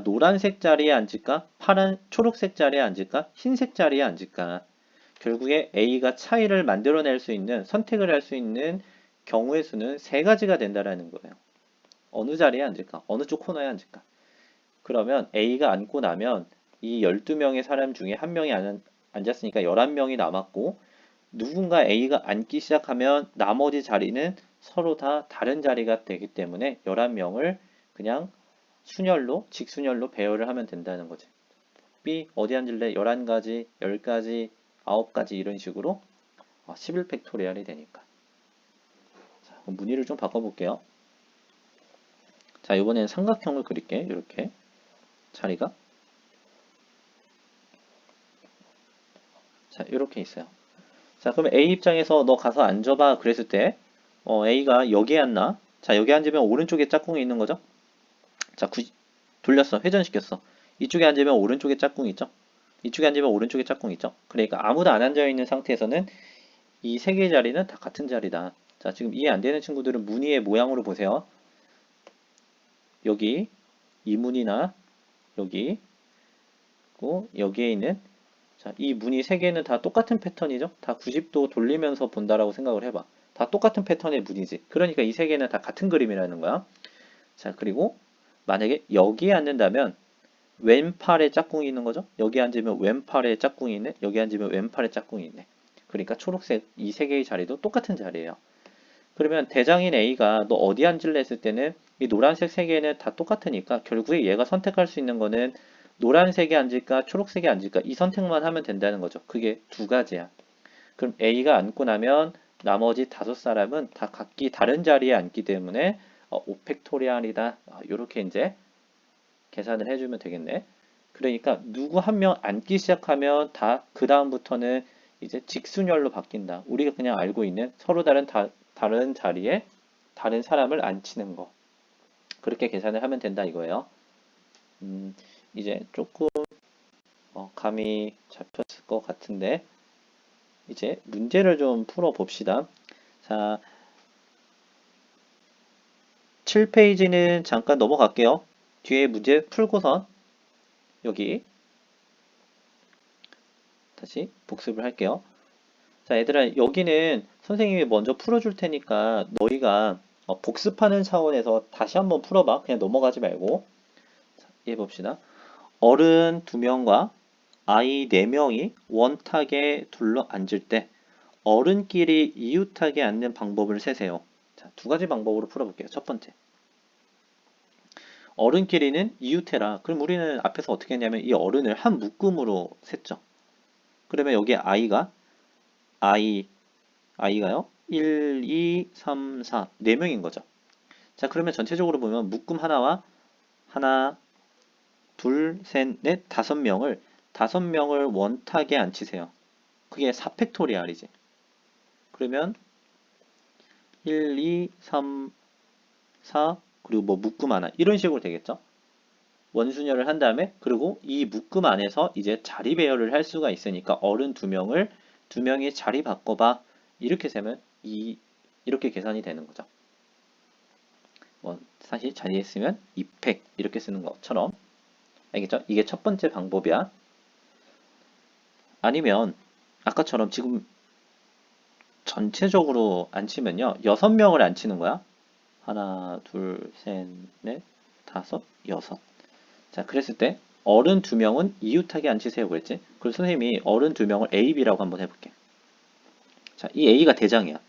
노란색 자리에 앉을까? 초록색 자리에 앉을까? 흰색 자리에 앉을까? 결국에 A가 차이를 만들어낼 수 있는, 선택을 할 수 있는 경우의 수는 세 가지가 된다라는 거예요. 어느 자리에 앉을까? 어느 쪽 코너에 앉을까? 그러면 A가 앉고 나면 이 12명의 사람 중에 한 명이 앉았으니까 11명이 남았고 누군가 A가 앉기 시작하면 나머지 자리는 서로 다 다른 자리가 되기 때문에 11명을 그냥 직순열로 배열을 하면 된다는 거지. B 어디 앉을래? 11가지, 10가지, 9가지 이런 식으로 11팩토리얼이 되니까. 자, 그럼 무늬를 좀 바꿔볼게요. 자, 이번에는 삼각형을 그릴게. 이렇게 자리가. 자, 이렇게 있어요. 자, 그러면 A 입장에서 너 가서 앉아봐. 그랬을 때, A가 여기에 앉나? 자, 여기 앉으면 오른쪽에 짝꿍이 있는 거죠? 자, 돌렸어. 회전시켰어. 이쪽에 앉으면 오른쪽에 짝꿍 있죠? 이쪽에 앉으면 오른쪽에 짝꿍 있죠? 그러니까 아무도 안 앉아 있는 상태에서는 이 세 개의 자리는 다 같은 자리다. 자, 지금 이해 안 되는 친구들은 무늬의 모양으로 보세요. 여기 이 무늬나 여기 고 여기에 있는 자, 이 무늬 세 개는 다 똑같은 패턴이죠? 다 90도 돌리면서 본다라고 생각을 해봐. 다 똑같은 패턴의 무늬지. 그러니까 이 세 개는 다 같은 그림이라는 거야. 자, 그리고 만약에 여기에 앉는다면 왼팔에 짝꿍이 있는 거죠? 여기 앉으면 왼팔에 짝꿍이 있네? 여기 앉으면 왼팔에 짝꿍이 있네. 그러니까 초록색 이 세 개의 자리도 똑같은 자리예요. 그러면 대장인 A가 너 어디 앉을래 했을 때는 이 노란색 세 개는 다 똑같으니까 결국에 얘가 선택할 수 있는 거는 노란색에 앉을까 초록색에 앉을까 이 선택만 하면 된다는 거죠. 그게 두 가지야. 그럼 A가 앉고 나면 나머지 다섯 사람은 다 각기 다른 자리에 앉기 때문에 5팩토리알이다. 이렇게 이제 계산을 해주면 되겠네. 그러니까 누구 한 명 앉기 시작하면 다 그 다음부터는 이제 직순열로 바뀐다. 우리가 그냥 알고 있는 서로 다른 자리에 다른 사람을 앉히는 거. 그렇게 계산을 하면 된다 이거예요. 이제 조금 감이 잡혔을 것 같은데 이제 문제를 좀 풀어 봅시다. 자, 7페이지는 잠깐 넘어갈게요. 뒤에 문제 풀고선 여기 다시 복습을 할게요. 자, 얘들아, 여기는 선생님이 먼저 풀어줄 테니까 너희가 복습하는 차원에서 다시 한번 풀어봐. 그냥 넘어가지 말고. 자, 이해 봅시다. 어른 2명과 아이 4명이 원탁에 둘러 앉을 때 어른끼리 이웃하게 앉는 방법을 세세요. 자, 두 가지 방법으로 풀어볼게요. 첫 번째. 어른끼리는 이웃해라. 그럼 우리는 앞에서 어떻게 했냐면 이 어른을 한 묶음으로 셌죠. 그러면 여기 아이가요? 1, 2, 3, 4, 4명인 거죠. 자, 그러면 전체적으로 보면 묶음 하나, 둘, 셋, 넷, 5명을 원탁에 앉히세요. 그게 4팩토리알이지. 그러면 1, 2, 3, 4, 그리고 뭐 묶음 하나 이런 식으로 되겠죠. 원순열을 한 다음에 그리고 이 묶음 안에서 이제 자리 배열을 할 수가 있으니까 어른 두 명이 자리 바꿔봐. 이렇게 세면 이렇게 계산이 되는 거죠. 뭐 사실 자리에 쓰면 2팩 이렇게 쓰는 것처럼 알겠죠? 이게 첫 번째 방법이야. 아니면 아까처럼 지금 전체적으로 안 치면요. 6명을 안 치는 거야. 하나, 둘, 셋, 넷, 다섯, 여섯. 자, 그랬을 때 어른 2명은 이웃하게 안 치세요 그랬지? 그래서 선생님이 어른 2명을 A, B라고 한번 해볼게. 자, 이 A가 대장이야.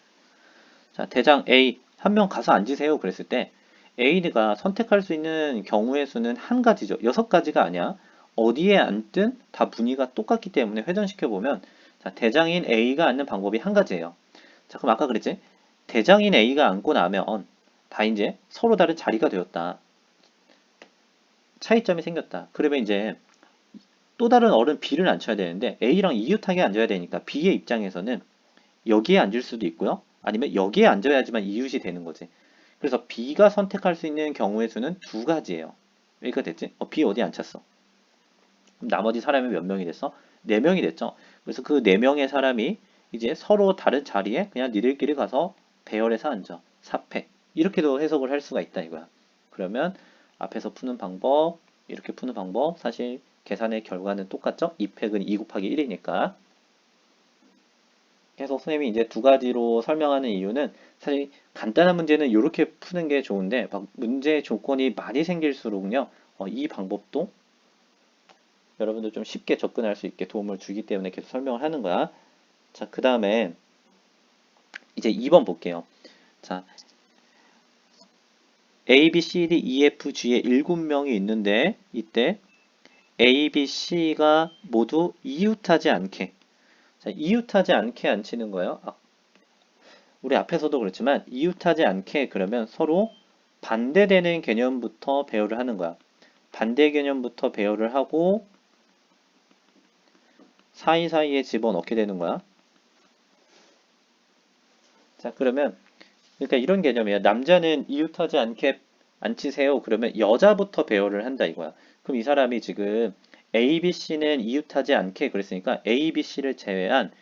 자, 대장 A 한 명 가서 앉으세요 그랬을 때 A가 선택할 수 있는 경우의 수는 한 가지죠. 6가지가 아니야. 어디에 앉든 다 분위기가 똑같기 때문에 회전시켜 보면 자, 대장인 A가 앉는 방법이 한 가지예요. 자, 그럼 아까 그랬지? 대장인 A가 앉고 나면 다 이제 서로 다른 자리가 되었다. 차이점이 생겼다. 그러면 이제 또 다른 어른 B를 앉혀야 되는데 A랑 이웃하게 앉아야 되니까 B의 입장에서는 여기에 앉을 수도 있고요. 아니면 여기에 앉아야지만 이웃이 되는 거지. 그래서 B가 선택할 수 있는 경우의 수는 2가지예요. 여기가 됐지? B 어디 앉혔어? 그럼 나머지 사람이 몇 명이 됐어? 4명이 됐죠. 그래서 그 4명의 사람이 이제 서로 다른 자리에 그냥 니들끼리 가서 배열해서 앉아. 4팩. 이렇게도 해석을 할 수가 있다 이거야. 그러면 앞에서 푸는 방법, 이렇게 푸는 방법, 사실 계산의 결과는 똑같죠? 2팩은 2 곱하기 1이니까. 계속 선생님이 이제 2가지로 설명하는 이유는 사실 간단한 문제는 이렇게 푸는 게 좋은데 막 문제 조건이 많이 생길수록요 이 방법도 여러분들 좀 쉽게 접근할 수 있게 도움을 주기 때문에 계속 설명을 하는 거야. 자, 그 다음에 이제 2번 볼게요. 자, A, B, C, D, E, F, G에 7명이 있는데 이때 A, B, C가 모두 이웃하지 않게 자, 이웃하지 않게 안 치는 거예요. 우리 앞에서도 그렇지만 이웃하지 않게 그러면 서로 반대되는 개념부터 배열을 하는 거야. 반대 개념부터 배열을 하고 사이사이에 집어넣게 되는 거야. 자, 그러면 그러니까 이런 개념이야. 남자는 이웃하지 않게 앉히세요. 그러면 여자부터 배열을 한다 이거야. 그럼 이 사람이 지금 A, B, C는 이웃하지 않게 그랬으니까 A, B, C를 제외한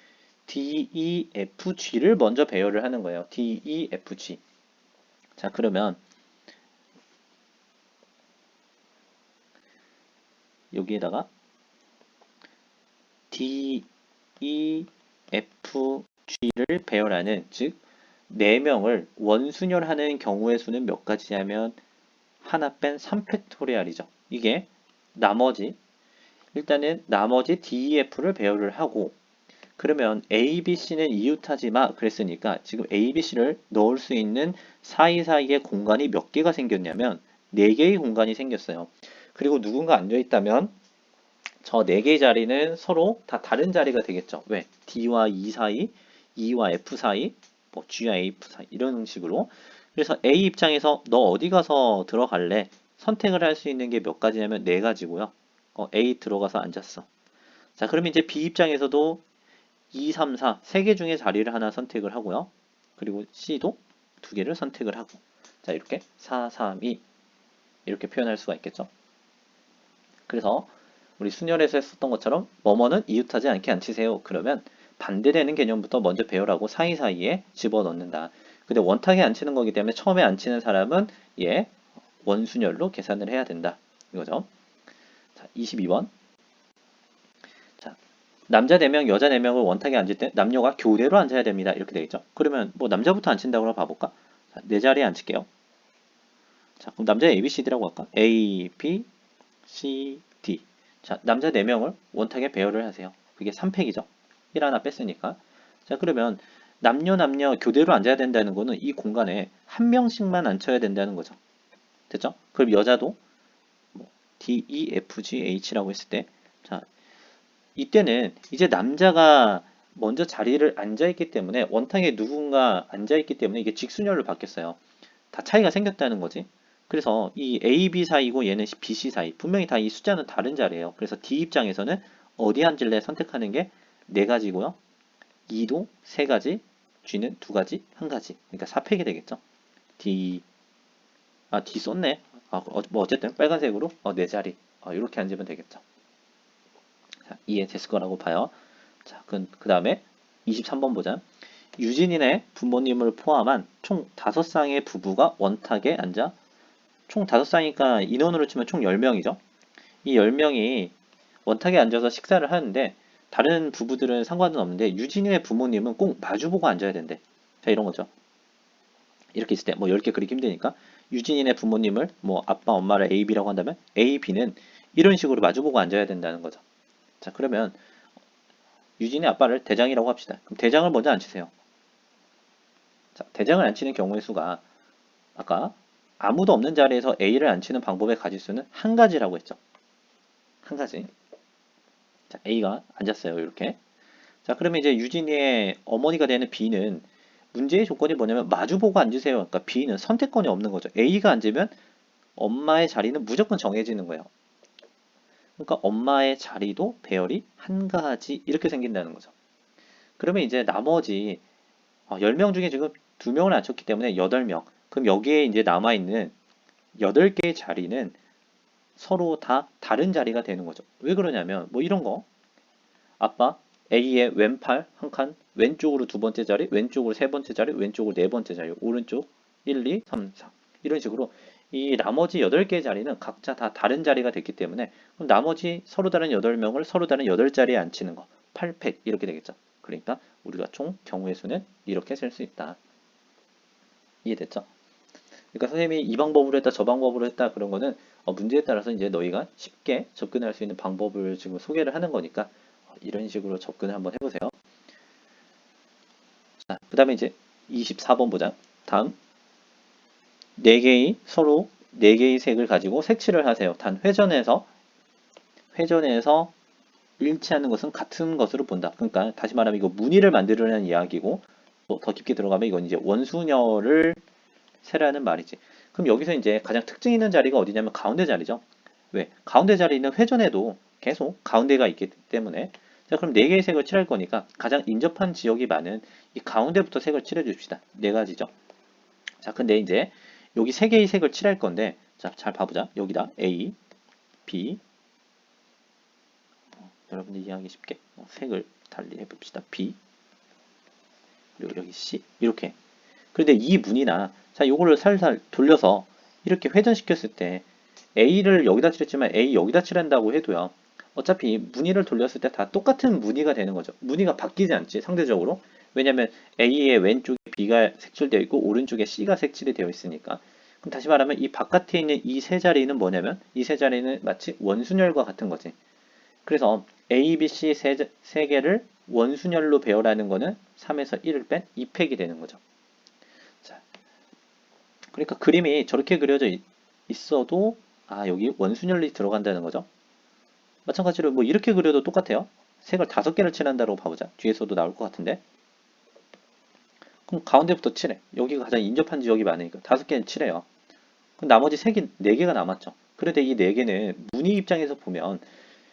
D, E, F, G를 먼저 배열을 하는 거예요. D, E, F, G. 자, 그러면 여기에다가 D, E, F, G를 배열하는 즉 4명을 원순열하는 경우의 수는 몇 가지냐면 하나 뺀 3팩토리알이죠. 이게 나머지 일단은 나머지 DEF를 배열을 하고 그러면 A, B, C는 이웃하지 마 그랬으니까 지금 A, B, C를 넣을 수 있는 사이사이에 공간이 몇 개가 생겼냐면 4개의 공간이 생겼어요. 그리고 누군가 앉아있다면 저 4개의 자리는 서로 다 다른 자리가 되겠죠. 왜? D와 E 사이, E와 F 사이, 뭐 G와 F 사이 이런 식으로 그래서 A 입장에서 너 어디 가서 들어갈래? 선택을 할 수 있는 게 몇 가지냐면 4가지고요. A 들어가서 앉았어. 자, 그럼 이제 B 입장에서도 2, 3, 4, 3개 중에 자리를 하나 선택을 하고요. 그리고 C도 2개를 선택을 하고. 자, 이렇게 4, 3, 2 이렇게 표현할 수가 있겠죠. 그래서 우리 순열에서 했었던 것처럼 뭐뭐는 이웃하지 않게 앉히세요. 그러면 반대되는 개념부터 먼저 배열하고 사이사이에 집어넣는다. 근데 원탁에 앉히는 거기 때문에 처음에 앉히는 사람은 얘 원순열로 계산을 해야 된다. 이거죠. 자, 22번. 자, 남자 4명, 여자 4명을 원탁에 앉을 때 남녀가 교대로 앉아야 됩니다. 이렇게 되겠죠. 그러면 뭐 남자부터 앉힌다고 한번 봐볼까? 자, 내 자리에 앉힐게요. 자, 그럼 남자 A, B, C, D라고 할까? A, B, C, D. 자, 남자 4명을 원탁에 배열을 하세요. 그게 3팩이죠. 1 하나 뺐으니까. 자, 그러면 남녀 교대로 앉아야 된다는 거는 이 공간에 한 명씩만 앉혀야 된다는 거죠. 됐죠? 그럼 여자도 뭐 D, E, F, G, H라고 했을 때 자, 이때는 이제 남자가 먼저 자리를 앉아있기 때문에 원탁에 누군가 앉아있기 때문에 이게 직순열로 바뀌었어요. 다 차이가 생겼다는 거지. 그래서 이 A, B 사이고 얘는 B, C 사이. 분명히 다 이 숫자는 다른 자리예요. 그래서 D 입장에서는 어디 앉을래 선택하는 게 4가지고요. E도 3가지, G는 2가지, 1가지. 그러니까 4팩이 되겠죠. D, D 썼네. 뭐 어쨌든 빨간색으로 4자리 이렇게 앉으면 되겠죠. 자, 이해됐을 거라고 봐요. 자, 그 다음에 23번 보자. 유진이네 부모님을 포함한 총 5쌍의 부부가 원탁에 앉아 총 5쌍이니까 인원으로 치면 총 10명이죠. 이 10명이 원탁에 앉아서 식사를 하는데 다른 부부들은 상관은 없는데 유진이네 부모님은 꼭 마주보고 앉아야 된대. 자, 이런 거죠. 이렇게 있을 때 뭐 10개 그리기 힘드니까 유진이네 부모님을 뭐 아빠 엄마를 A, B라고 한다면 A, B는 이런 식으로 마주보고 앉아야 된다는 거죠. 자, 그러면 유진이 아빠를 대장이라고 합시다. 그럼 대장을 먼저 앉히세요. 자, 대장을 앉히는 경우의 수가 아까 아무도 없는 자리에서 A를 앉히는 방법의 가지수는 한 가지라고 했죠. 한 가지. 자, A가 앉았어요. 이렇게. 자, 그러면 이제 유진이의 어머니가 되는 B는 문제의 조건이 뭐냐면 마주보고 앉으세요. 그러니까 B는 선택권이 없는 거죠. A가 앉으면 엄마의 자리는 무조건 정해지는 거예요. 그러니까 엄마의 자리도 배열이 한 가지 이렇게 생긴다는 거죠. 그러면 이제 나머지 10명 중에 지금 2명을 앉혔기 때문에 8명. 그럼 여기에 이제 남아있는 8개의 자리는 서로 다 다른 자리가 되는 거죠. 왜 그러냐면 뭐 이런 거. 아빠 A의 왼팔 한 칸, 왼쪽으로 두 번째 자리, 왼쪽으로 세 번째 자리, 왼쪽으로 네 번째 자리, 오른쪽 1, 2, 3, 4. 이런 식으로 이 나머지 8개의 자리는 각자 다 다른 자리가 됐기 때문에 그럼 나머지 서로 다른 8명을 서로 다른 8자리에 앉히는 거. 8팩 이렇게 되겠죠. 그러니까 우리가 총 경우의 수는 이렇게 셀 수 있다. 이해됐죠? 그러니까 선생님이 이 방법으로 했다, 저 방법으로 했다 그런 거는 문제에 따라서 이제 너희가 쉽게 접근할 수 있는 방법을 지금 소개를 하는 거니까 이런 식으로 접근을 한번 해보세요. 자, 그 다음에 이제 24번 보자. 다음 4개의 서로 4개의 색을 가지고 색칠을 하세요. 단 회전에서 일치하는 것은 같은 것으로 본다. 그러니까 다시 말하면 이거 무늬를 만들려는 이야기고 또 더 깊게 들어가면 이건 이제 원순열을 세라는 말이지. 그럼 여기서 이제 가장 특징 있는 자리가 어디냐면 가운데 자리죠. 왜? 가운데 자리는 회전에도 계속 가운데가 있기 때문에 자, 그럼 4개의 색을 칠할 거니까 가장 인접한 지역이 많은 이 가운데부터 색을 칠해 줍시다. 4가지죠. 자, 근데 이제 여기 3개의 색을 칠할 건데 자, 잘 봐보자. 여기다 A, B 여러분들 이해하기 쉽게 색을 달리 해봅시다. B 그리고 여기 C 이렇게. 그런데 이 문이나 자, 요거를 살살 돌려서 이렇게 회전시켰을 때 A를 여기다 칠했지만 A 여기다 칠한다고 해도요. 어차피 무늬를 돌렸을 때 다 똑같은 무늬가 되는 거죠. 무늬가 바뀌지 않지, 상대적으로. 왜냐면 A의 왼쪽에 B가 색칠되어 있고 오른쪽에 C가 색칠이 되어 있으니까. 그럼 다시 말하면 이 바깥에 있는 이 세 자리는 뭐냐면 이 세 자리는 마치 원순열과 같은 거지. 그래서 A, B, C 세 개를 원순열로 배열하는 거는 3에서 1을 뺀 2팩이 되는 거죠. 자, 그러니까 그림이 저렇게 그려져 있어도 여기 원순열이 들어간다는 거죠. 마찬가지로 뭐 이렇게 그려도 똑같아요. 색을 5개를 칠한다고 봐보자. 뒤에서도 나올 것 같은데. 그럼 가운데부터 칠해. 여기가 가장 인접한 지역이 많으니까 5개는 칠해요. 그럼 나머지 색이 4개가 남았죠. 그런데 이 4개는 무늬 입장에서 보면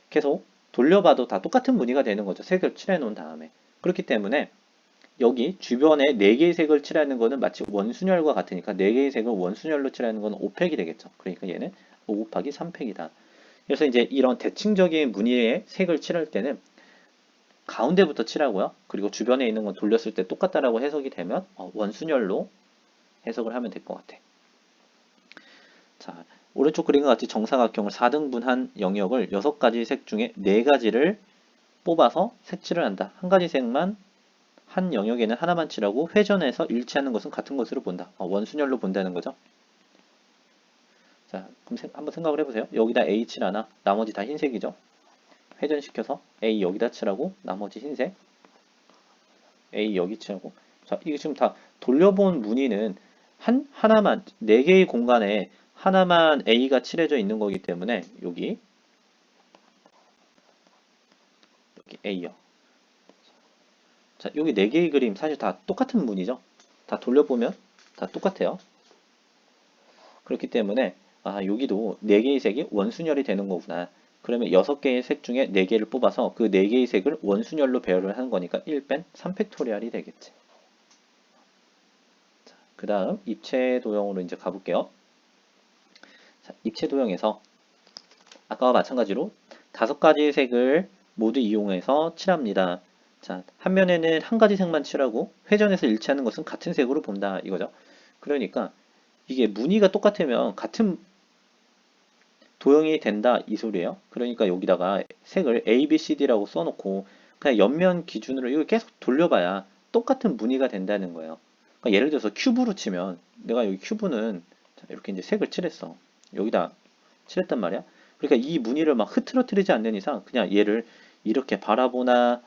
계속 돌려봐도 다 똑같은 무늬가 되는 거죠. 색을 칠해 놓은 다음에. 그렇기 때문에 여기 주변에 4개의 색을 칠하는 거는 마치 원순열과 같으니까 4개의 색을 원순열로 칠하는 건 5팩이 되겠죠. 그러니까 얘는 5 곱하기 3팩이다. 그래서 이제 이런 대칭적인 무늬의 색을 칠할 때는 가운데부터 칠하고요. 그리고 주변에 있는 건 돌렸을 때 똑같다라고 해석이 되면 원순열로 해석을 하면 될 것 같아. 자, 오른쪽 그림과 같이 정사각형을 4등분한 영역을 6가지 색 중에 4가지를 뽑아서 색칠을 한다. 한 가지 색만 한 영역에는 하나만 칠하고 회전해서 일치하는 것은 같은 것으로 본다. 원순열로 본다는 거죠. 자, 그럼 한번 생각을 해보세요. 여기다 A 칠하나? 나머지 다 흰색이죠. 회전시켜서 A 여기다 칠하고 나머지 흰색 A 여기 칠하고 자, 이게 지금 다 돌려본 무늬는 하나만 4개의 공간에 하나만 A가 칠해져 있는 거기 때문에 여기 A요. 자, 여기 4개의 그림 사실 다 똑같은 무늬죠. 다 돌려보면 다 똑같아요. 그렇기 때문에 여기도 4개의 색이 원순열이 되는 거구나. 그러면 6개의 색 중에 4개를 뽑아서 그 4개의 색을 원순열로 배열을 하는 거니까 1 뺀 3팩토리얼이 되겠지. 그 다음 입체 도형으로 이제 가볼게요. 자, 입체 도형에서 아까와 마찬가지로 5가지의 색을 모두 이용해서 칠합니다. 자, 한 면에는 한 가지 색만 칠하고 회전해서 일치하는 것은 같은 색으로 본다 이거죠. 그러니까 이게 무늬가 똑같으면 같은 도형이 된다 이 소리예요. 그러니까 여기다가 색을 A, B, C, D라고 써놓고 그냥 옆면 기준으로 이걸 계속 돌려봐야 똑같은 무늬가 된다는 거예요. 그러니까 예를 들어서 큐브로 치면 내가 여기 큐브는 이렇게 이제 색을 칠했어. 여기다 칠했단 말이야. 그러니까 이 무늬를 막 흐트러뜨리지 않는 이상 그냥 얘를 이렇게 바라보나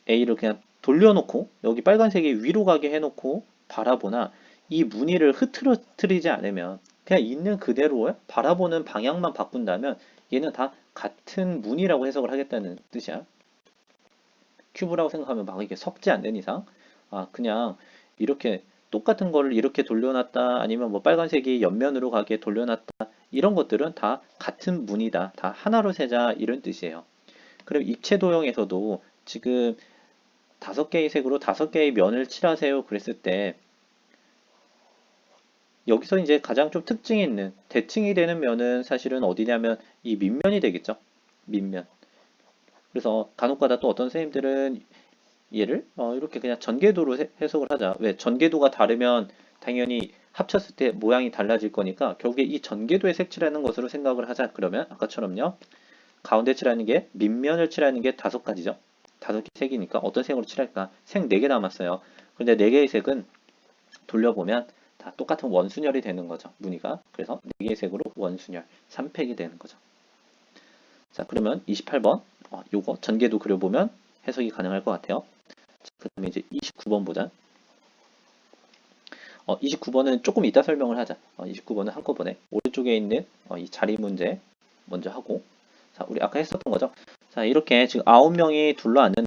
A를 그냥 돌려놓고 여기 빨간색이 위로 가게 해놓고 바라보나 이 무늬를 흐트러뜨리지 않으면 그냥 있는 그대로 바라보는 방향만 바꾼다면 얘는 다 같은 무늬라고 해석을 하겠다는 뜻이야. 큐브라고 생각하면 막 이게 섞지 않는 이상 그냥 이렇게 똑같은 거를 이렇게 돌려놨다 아니면 뭐 빨간색이 옆면으로 가게 돌려놨다 이런 것들은 다 같은 무늬다. 다 하나로 세자 이런 뜻이에요. 그럼 입체 도형에서도 지금 5개의 색으로 5개의 면을 칠하세요 그랬을 때 여기서 이제 가장 좀 특징이 있는 대칭이 되는 면은 사실은 어디냐면 이 밑면이 되겠죠. 밑면. 그래서 간혹가다 또 어떤 선생님들은 얘를 이렇게 그냥 전개도로 해석을 하자. 왜? 전개도가 다르면 당연히 합쳤을 때 모양이 달라질 거니까 결국에 이 전개도의 색칠하는 것으로 생각을 하자. 그러면 아까처럼요. 가운데 칠하는 게 밑면을 칠하는 게 5가지죠. 5개 색이니까 어떤 색으로 칠할까? 색 4개 남았어요. 그런데 4개의 색은 돌려보면 다 똑같은 원순열이 되는 거죠. 무늬가. 그래서 4개의 색으로 원순열 3팩이 되는 거죠. 자, 그러면 28번 요거 전개도 그려보면 해석이 가능할 것 같아요. 그 다음에 이제 29번 보자. 29번은 조금 이따 설명을 하자. 29번은 한꺼번에 오른쪽에 있는 이 자리 문제 먼저 하고 자, 우리 아까 했었던 거죠. 자, 이렇게 지금 9명이 둘러앉는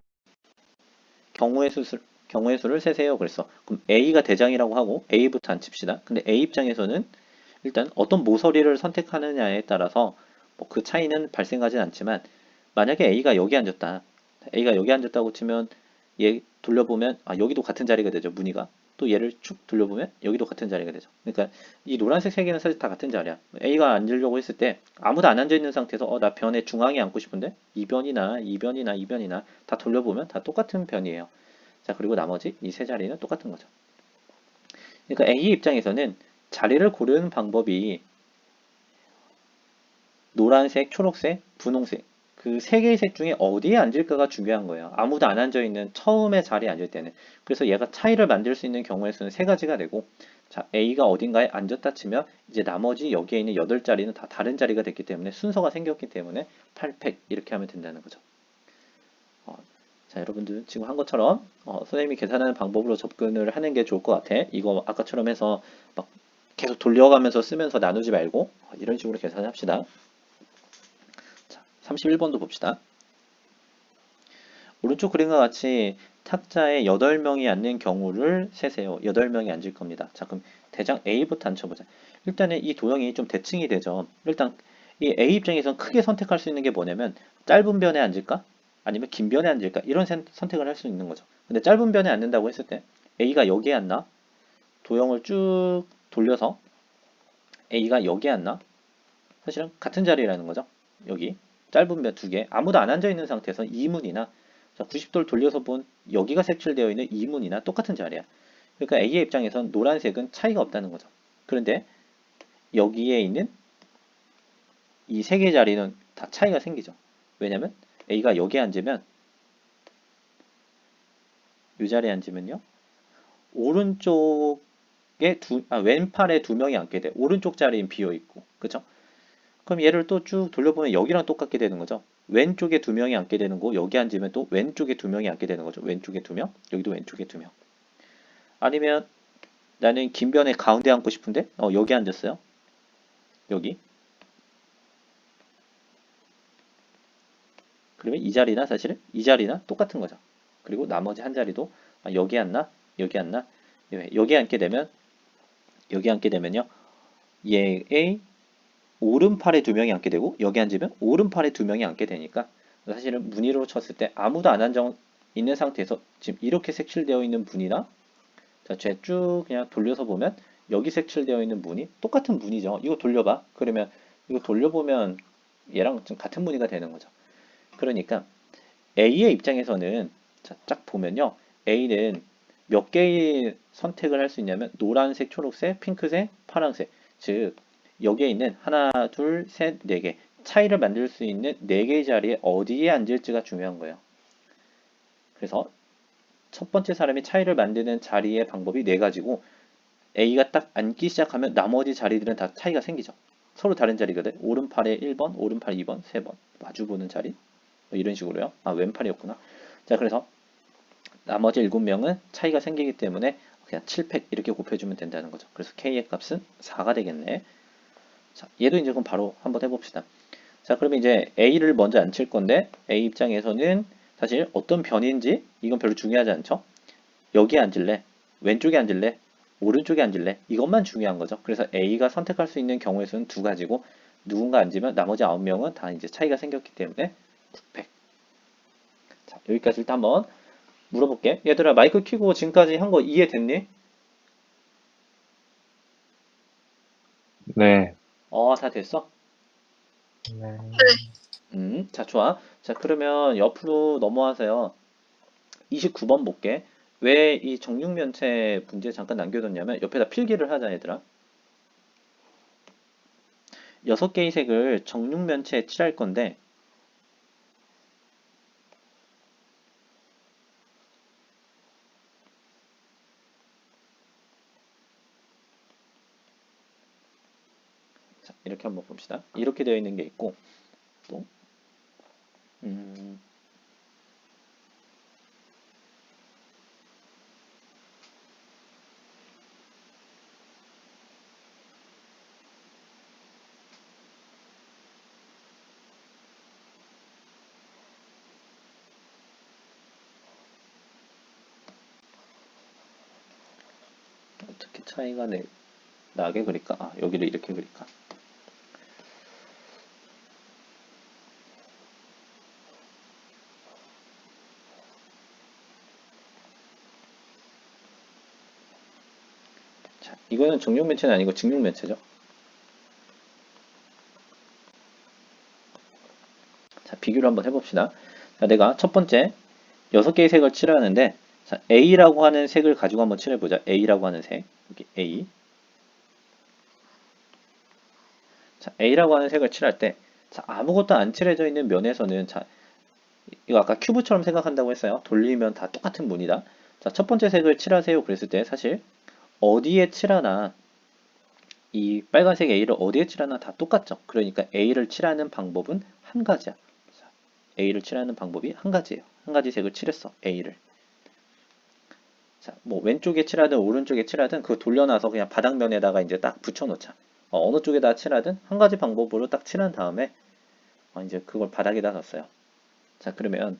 경우의 수를 세세요. 그랬어. 그럼 A가 대장이라고 하고 A부터 안 칩시다. 근데 A 입장에서는 일단 어떤 모서리를 선택하느냐에 따라서 뭐 그 차이는 발생하진 않지만 만약에 A가 여기 앉았다. A가 여기 앉았다고 치면 얘 돌려보면 여기도 같은 자리가 되죠. 무늬가. 또 얘를 쭉 돌려보면 여기도 같은 자리가 되죠. 그러니까 이 노란색 세 개는 사실 다 같은 자리야. A가 앉으려고 했을 때 아무도 안 앉아 있는 상태에서 나 변의 중앙에 앉고 싶은데 2변이나 2변이나 2변이나 다 돌려보면 다 똑같은 변이에요. 자, 그리고 나머지 이 세 자리는 똑같은 거죠. 그러니까 A 입장에서는 자리를 고르는 방법이 노란색, 초록색, 분홍색 그 세 개의 색 중에 어디에 앉을까가 중요한 거예요. 아무도 안 앉아 있는 처음에 자리에 앉을 때는. 그래서 얘가 차이를 만들 수 있는 경우의 수는 3가지가 되고 자, A가 어딘가에 앉았다 치면 이제 나머지 여기에 있는 8자리는 다 다른 자리가 됐기 때문에 순서가 생겼기 때문에 8팩 이렇게 하면 된다는 거죠. 자, 여러분들 지금 한 것처럼 선생님이 계산하는 방법으로 접근을 하는 게 좋을 것 같아. 이거 아까처럼 해서 막 계속 돌려가면서 쓰면서 나누지 말고 이런 식으로 계산을 합시다. 자, 31번도 봅시다. 오른쪽 그림과 같이 탁자에 8명이 앉는 경우를 세세요. 8명이 앉을 겁니다. 자, 그럼 대장 A부터 앉혀보자. 일단은 이 도형이 좀 대칭이 되죠. 일단 이 A 입장에선 크게 선택할 수 있는 게 뭐냐면 짧은 변에 앉을까? 아니면 긴 변에 앉을까? 이런 선택을 할 수 있는 거죠. 근데 짧은 변에 앉는다고 했을 때 A가 여기에 앉나? 도형을 쭉 돌려서 A가 여기에 앉나? 사실은 같은 자리라는 거죠. 여기 짧은 변 2개 아무도 안 앉아 있는 상태에서 2문이나 90도를 돌려서 본 여기가 색칠되어 있는 2문이나 똑같은 자리야. 그러니까 A의 입장에선 노란색은 차이가 없다는 거죠. 그런데 여기에 있는 이 세 개의 자리는 다 차이가 생기죠. 왜냐면 A가 여기에 앉으면 이 자리에 앉으면요. 오른쪽에 왼팔에 2명이 앉게 돼. 오른쪽 자리는 비어 있고. 그쵸? 그럼 얘를 또 쭉 돌려보면 여기랑 똑같게 되는 거죠. 왼쪽에 2명이 앉게 되는 거 여기 앉으면 또 왼쪽에 2명이 앉게 되는 거죠. 왼쪽에 2명, 여기도 왼쪽에 2명. 아니면 나는 긴 변에 가운데 앉고 싶은데 여기 앉았어요. 여기. 그러면 이 자리나 사실은 이 자리나 똑같은 거죠. 그리고 나머지 한 자리도 여기 앉나? 여기 앉나? 여기 앉게 되면 여기 앉게 되면요. 얘의 오른팔에 2명이 앉게 되고 여기 앉으면 오른팔에 2명이 앉게 되니까 사실은 무늬로 쳤을 때 아무도 안 앉아 있는 상태에서 지금 이렇게 색칠되어 있는 분이나 자, 쟤 쭉 그냥 돌려서 보면 여기 색칠되어 있는 무늬 똑같은 무늬죠. 이거 돌려봐. 그러면 이거 돌려보면 얘랑 좀 같은 무늬가 되는 거죠. 그러니까 A의 입장에서는 자, 쫙 보면요. A는 몇 개의 선택을 할 수 있냐면 노란색, 초록색, 핑크색, 파란색. 즉 여기에 있는 하나, 둘, 셋, 네 개. 차이를 만들 수 있는 네 개의 자리에 어디에 앉을지가 중요한 거예요. 그래서 첫 번째 사람이 차이를 만드는 자리의 방법이 네 가지고 A가 딱 앉기 시작하면 나머지 자리들은 다 차이가 생기죠. 서로 다른 자리거든. 오른팔에 1번, 오른팔 2번, 3번 마주보는 자리. 뭐 이런 식으로요. 아, 왼팔이었구나. 자, 그래서 나머지 7명은 차이가 생기기 때문에 그냥 7팩 이렇게 곱해주면 된다는 거죠. 그래서 K의 값은 4가 되겠네. 자, 얘도 이제 그럼 바로 한번 해봅시다. 자, 그러면 이제 A를 먼저 앉힐 건데 A 입장에서는 사실 어떤 변인지 이건 별로 중요하지 않죠. 여기에 앉을래? 왼쪽에 앉을래? 오른쪽에 앉을래? 이것만 중요한 거죠. 그래서 A가 선택할 수 있는 경우의 수는 두 가지고 누군가 앉으면 나머지 9명은 다 이제 차이가 생겼기 때문에 9팩. 자, 여기까지 일단 한번 물어볼게. 얘들아, 마이크 켜고 지금까지 한 거 이해됐니? 네. 다 됐어? 네. 자, 좋아. 자, 그러면 옆으로 넘어와서요. 29번 볼게. 왜 이 정육면체 문제 잠깐 남겨뒀냐면 옆에다 필기를 하자, 얘들아. 6개의 색을 정육면체에 칠할 건데 자, 이렇게 한번 봅시다. 이렇게 되어 있는 게 있고 또 음, 어떻게 차이가 나게 그릴까? 아, 여기를 이렇게 그릴까? 자, 이거는 정육면체는 아니고 직육면체죠. 자, 비교를 한번 해봅시다. 자, 내가 첫 번째 6개의 색을 칠하는데 자, A라고 하는 색을 가지고 한번 칠해보자. A라고 하는 색. 여기 A. 자, A라고 하는 색을 칠할 때 자, 아무것도 안 칠해져 있는 면에서는 자, 이거 아까 큐브처럼 생각한다고 했어요. 돌리면 다 똑같은 무늬다. 자, 첫 번째 색을 칠하세요. 그랬을 때 사실 어디에 칠하나 이 빨간색 A를 어디에 칠하나 다 똑같죠. 그러니까 A를 칠하는 방법은 한 가지야. 자, A를 칠하는 방법이 한 가지예요. 한 가지 색을 칠했어. A를. 자, 뭐 왼쪽에 칠하든 오른쪽에 칠하든 그거 돌려놔서 그냥 바닥면에다가 이제 딱 붙여놓자. 어느 쪽에다 칠하든 한 가지 방법으로 딱 칠한 다음에 이제 그걸 바닥에다 놨어요. 자, 그러면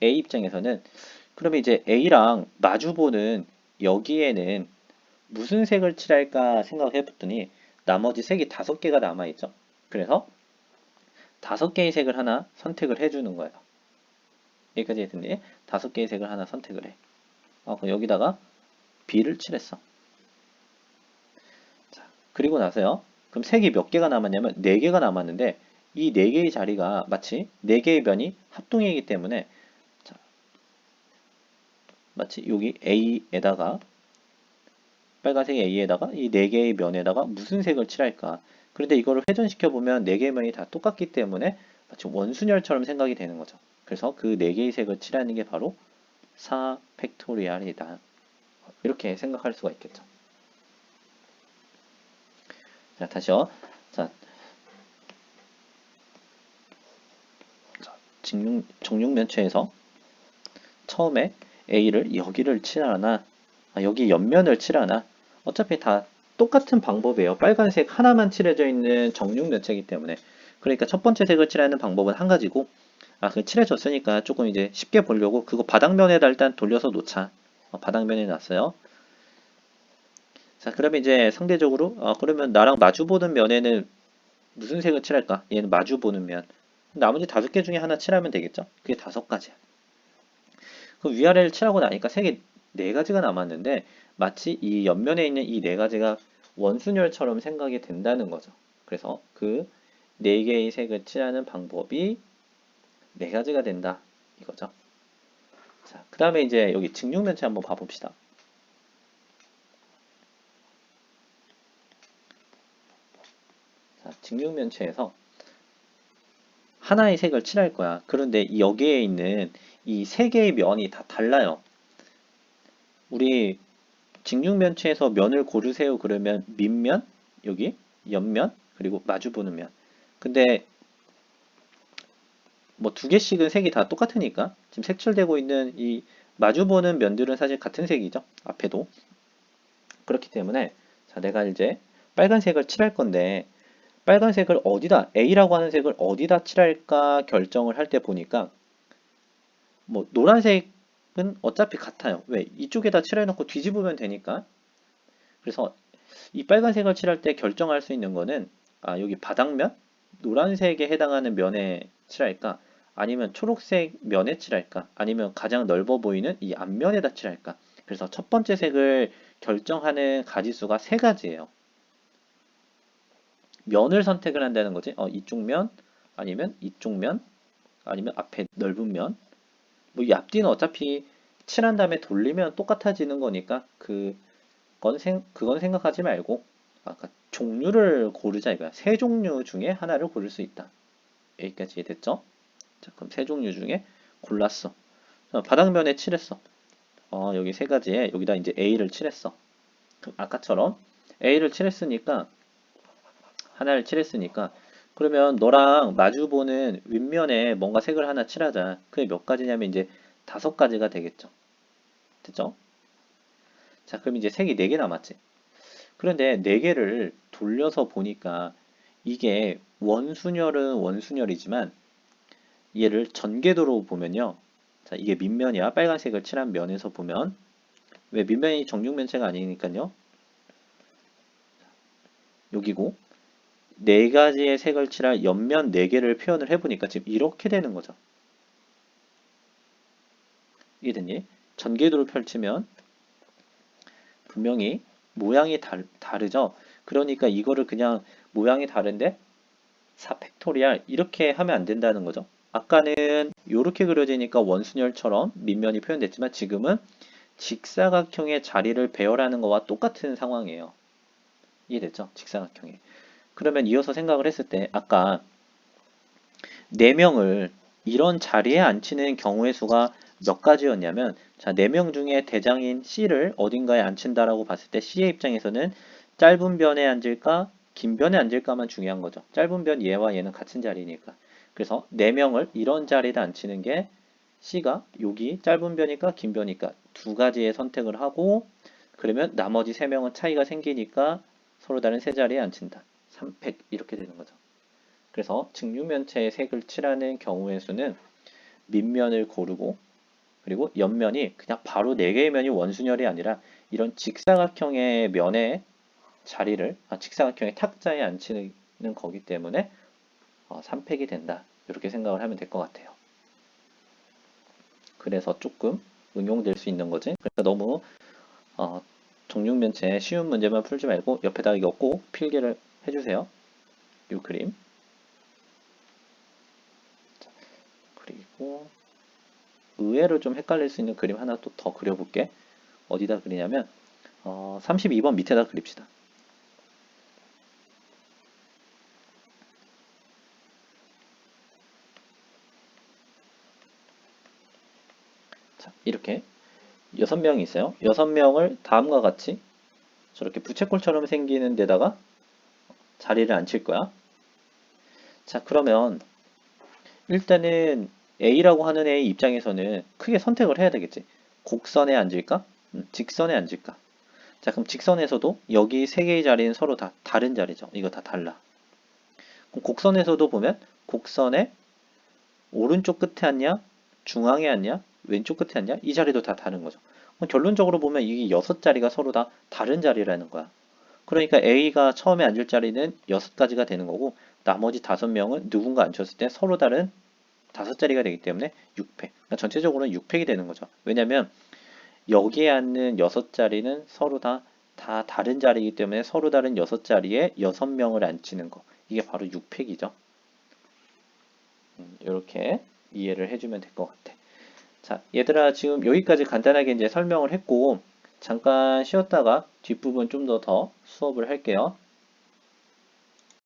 A 입장에서는 그러면 이제 A랑 마주보는 여기에는 무슨 색을 칠할까 생각해 봤더니 나머지 색이 5개가 남아있죠. 그래서 5개의 색을 하나 선택을 해주는 거예요. 여기까지 했더니 5개의 색을 하나 선택을 해. 그럼 여기다가 B를 칠했어. 자, 그리고 나서요. 그럼 색이 몇 개가 남았냐면 4개가 남았는데 이 4개의 자리가 마치 4개의 변이 합동이기 때문에 자, 마치 여기 A에다가 빨간색 A에다가 이 4개의 면에다가 무슨 색을 칠할까? 그런데 이거를 회전시켜 보면 4개의 면이 다 똑같기 때문에 마치 원순열처럼 생각이 되는 거죠. 그래서 그 4개의 색을 칠하는 게 바로 4 팩토리얼이다. 이렇게 생각할 수가 있겠죠. 자, 다시요. 자, 정육면체에서 처음에 A를 여기를 칠하나, 여기 옆면을 칠하나, 어차피 다 똑같은 방법이에요. 빨간색 하나만 칠해져 있는 정육면체이기 때문에. 그러니까 첫 번째 색을 칠하는 방법은 한 가지고, 그 칠해졌으니까 조금 이제 쉽게 보려고 그거 바닥면에다 일단 돌려서 놓자. 바닥면에 놨어요. 자, 그러면 이제 상대적으로, 그러면 나랑 마주보는 면에는 무슨 색을 칠할까? 얘는 마주보는 면. 나머지 5개 중에 하나 칠하면 되겠죠? 그게 5가지야. 그 위아래를 칠하고 나니까 색이 4가지가 남았는데 마치 이 옆면에 있는 이 4가지가 원순열처럼 생각이 된다는 거죠. 그래서 그 4개의 색을 칠하는 방법이 4가지가 된다 이거죠. 자, 그 다음에 이제 여기 직육면체 한번 봐봅시다. 자, 직육면체에서 하나의 색을 칠할 거야. 그런데 여기에 있는 이 3개의 면이 다 달라요. 우리 직육면체에서 면을 고르세요 그러면 밑면, 여기 옆면, 그리고 마주보는 면. 근데 뭐 2개씩은 색이 다 똑같으니까 지금 색칠되고 있는 이 마주보는 면들은 사실 같은 색이죠. 앞에도. 그렇기 때문에 자, 내가 이제 빨간색을 칠할 건데 빨간색을 어디다 A라고 하는 색을 어디다 칠할까 결정을 할 때 보니까 뭐 노란색은 어차피 같아요. 왜? 이쪽에다 칠해놓고 뒤집으면 되니까. 그래서 이 빨간색을 칠할 때 결정할 수 있는 거는 여기 바닥면 노란색에 해당하는 면에 칠할까 아니면 초록색 면에 칠할까 아니면 가장 넓어 보이는 이 앞면에다 칠할까. 그래서 첫 번째 색을 결정하는 가지수가 3가지예요. 면을 선택을 한다는 거지. 이쪽 면 아니면 이쪽 면 아니면 앞에 넓은 면. 뭐 이 앞뒤는 어차피 칠한 다음에 돌리면 똑같아지는 거니까 그건 생각하지 말고 아까 종류를 고르자 이거야. 3종류 중에 하나를 고를 수 있다. 여기까지 됐죠? 자, 그럼 3종류 중에 골랐어. 자, 바닥면에 칠했어. 여기 3가지에 여기다 이제 A를 칠했어. 그럼 아까처럼 A를 칠했으니까 하나를 칠했으니까 그러면 너랑 마주보는 윗면에 뭔가 색을 하나 칠하자. 그게 몇 가지냐면 이제 5가지가 되겠죠. 됐죠? 자, 그럼 이제 색이 4개 남았지. 그런데 4개를 돌려서 보니까 이게 원순열은 원순열이지만 얘를 전궤도로 보면요. 자, 이게 밑면이야. 빨간색을 칠한 면에서 보면 왜 밑면이 정육면체가 아니니까요. 여기고 4가지의 색을 칠할 옆면 4개를 표현을 해보니까 지금 이렇게 되는 거죠. 이해됐니? 전궤도를 펼치면 분명히 모양이 다르죠. 그러니까 이거를 그냥 모양이 다른데 4팩토리알 이렇게 하면 안 된다는 거죠. 아까는 이렇게 그려지니까 원순열처럼 밑면이 표현됐지만 지금은 직사각형의 자리를 배열하는 거와 똑같은 상황이에요. 이해됐죠? 직사각형에. 그러면 이어서 생각을 했을 때 아까 4명을 이런 자리에 앉히는 경우의 수가 몇 가지였냐면 자, 4명 중에 대장인 C를 어딘가에 앉힌다라고 봤을 때 C의 입장에서는 짧은 변에 앉을까 긴 변에 앉을까만 중요한 거죠. 짧은 변 얘와 얘는 같은 자리니까. 그래서 4명을 이런 자리에 앉히는 게 C가 여기 짧은 변일까 긴 변일까 2가지의 선택을 하고 그러면 나머지 3명은 차이가 생기니까 서로 다른 세 자리에 앉힌다. 3팩 이렇게 되는 거죠. 그래서 직육면체의 색을 칠하는 경우의 수는 밑면을 고르고 그리고 옆면이 그냥 바로 4개의 면이 원순열이 아니라 이런 직사각형의 면의 자리를 직사각형의 탁자에 앉히는 거기 때문에 3팩이 된다. 이렇게 생각을 하면 될 것 같아요. 그래서 조금 응용될 수 있는 거지. 그러니까 너무 정육면체 쉬운 문제만 풀지 말고 옆에다가 이거 꼭 필기를 해주세요. 이 그림. 그리고 의외로 좀 헷갈릴 수 있는 그림 하나 또 더 그려볼게. 어디다 그리냐면 32번 밑에다 그립시다. 자, 이렇게 6명이 있어요. 6명을 다음과 같이 저렇게 부채꼴처럼 생기는 데다가 자리를 앉힐 거야. 자, 그러면 일단은 A라고 하는 A의 입장에서는 크게 선택을 해야 되겠지. 곡선에 앉을까? 직선에 앉을까? 자, 그럼 직선에서도 여기 3개의 자리는 서로 다 다른 자리죠. 이거 다 달라. 그럼 곡선에서도 보면 곡선의 오른쪽 끝에 앉냐? 중앙에 앉냐? 왼쪽 끝에 앉냐? 이 자리도 다 다른 거죠. 그럼 결론적으로 보면 이게 6자리가 서로 다 다른 자리라는 거야. 그러니까 A가 처음에 앉을 자리는 6가지가 되는 거고 나머지 5명은 누군가 앉혔을 때 서로 다른 5자리가 되기 때문에 6팩. 그러니까 전체적으로는 6팩이 되는 거죠. 왜냐면 여기에 앉는 6자리는 서로 다 다 다른 자리이기 때문에 서로 다른 6자리에 6명을 앉히는 거. 이게 바로 6팩이죠. 이렇게 이해를 해주면 될 것 같아. 자, 얘들아, 지금 여기까지 간단하게 이제 설명을 했고, 잠깐 쉬었다가 뒷부분 좀 더 수업을 할게요.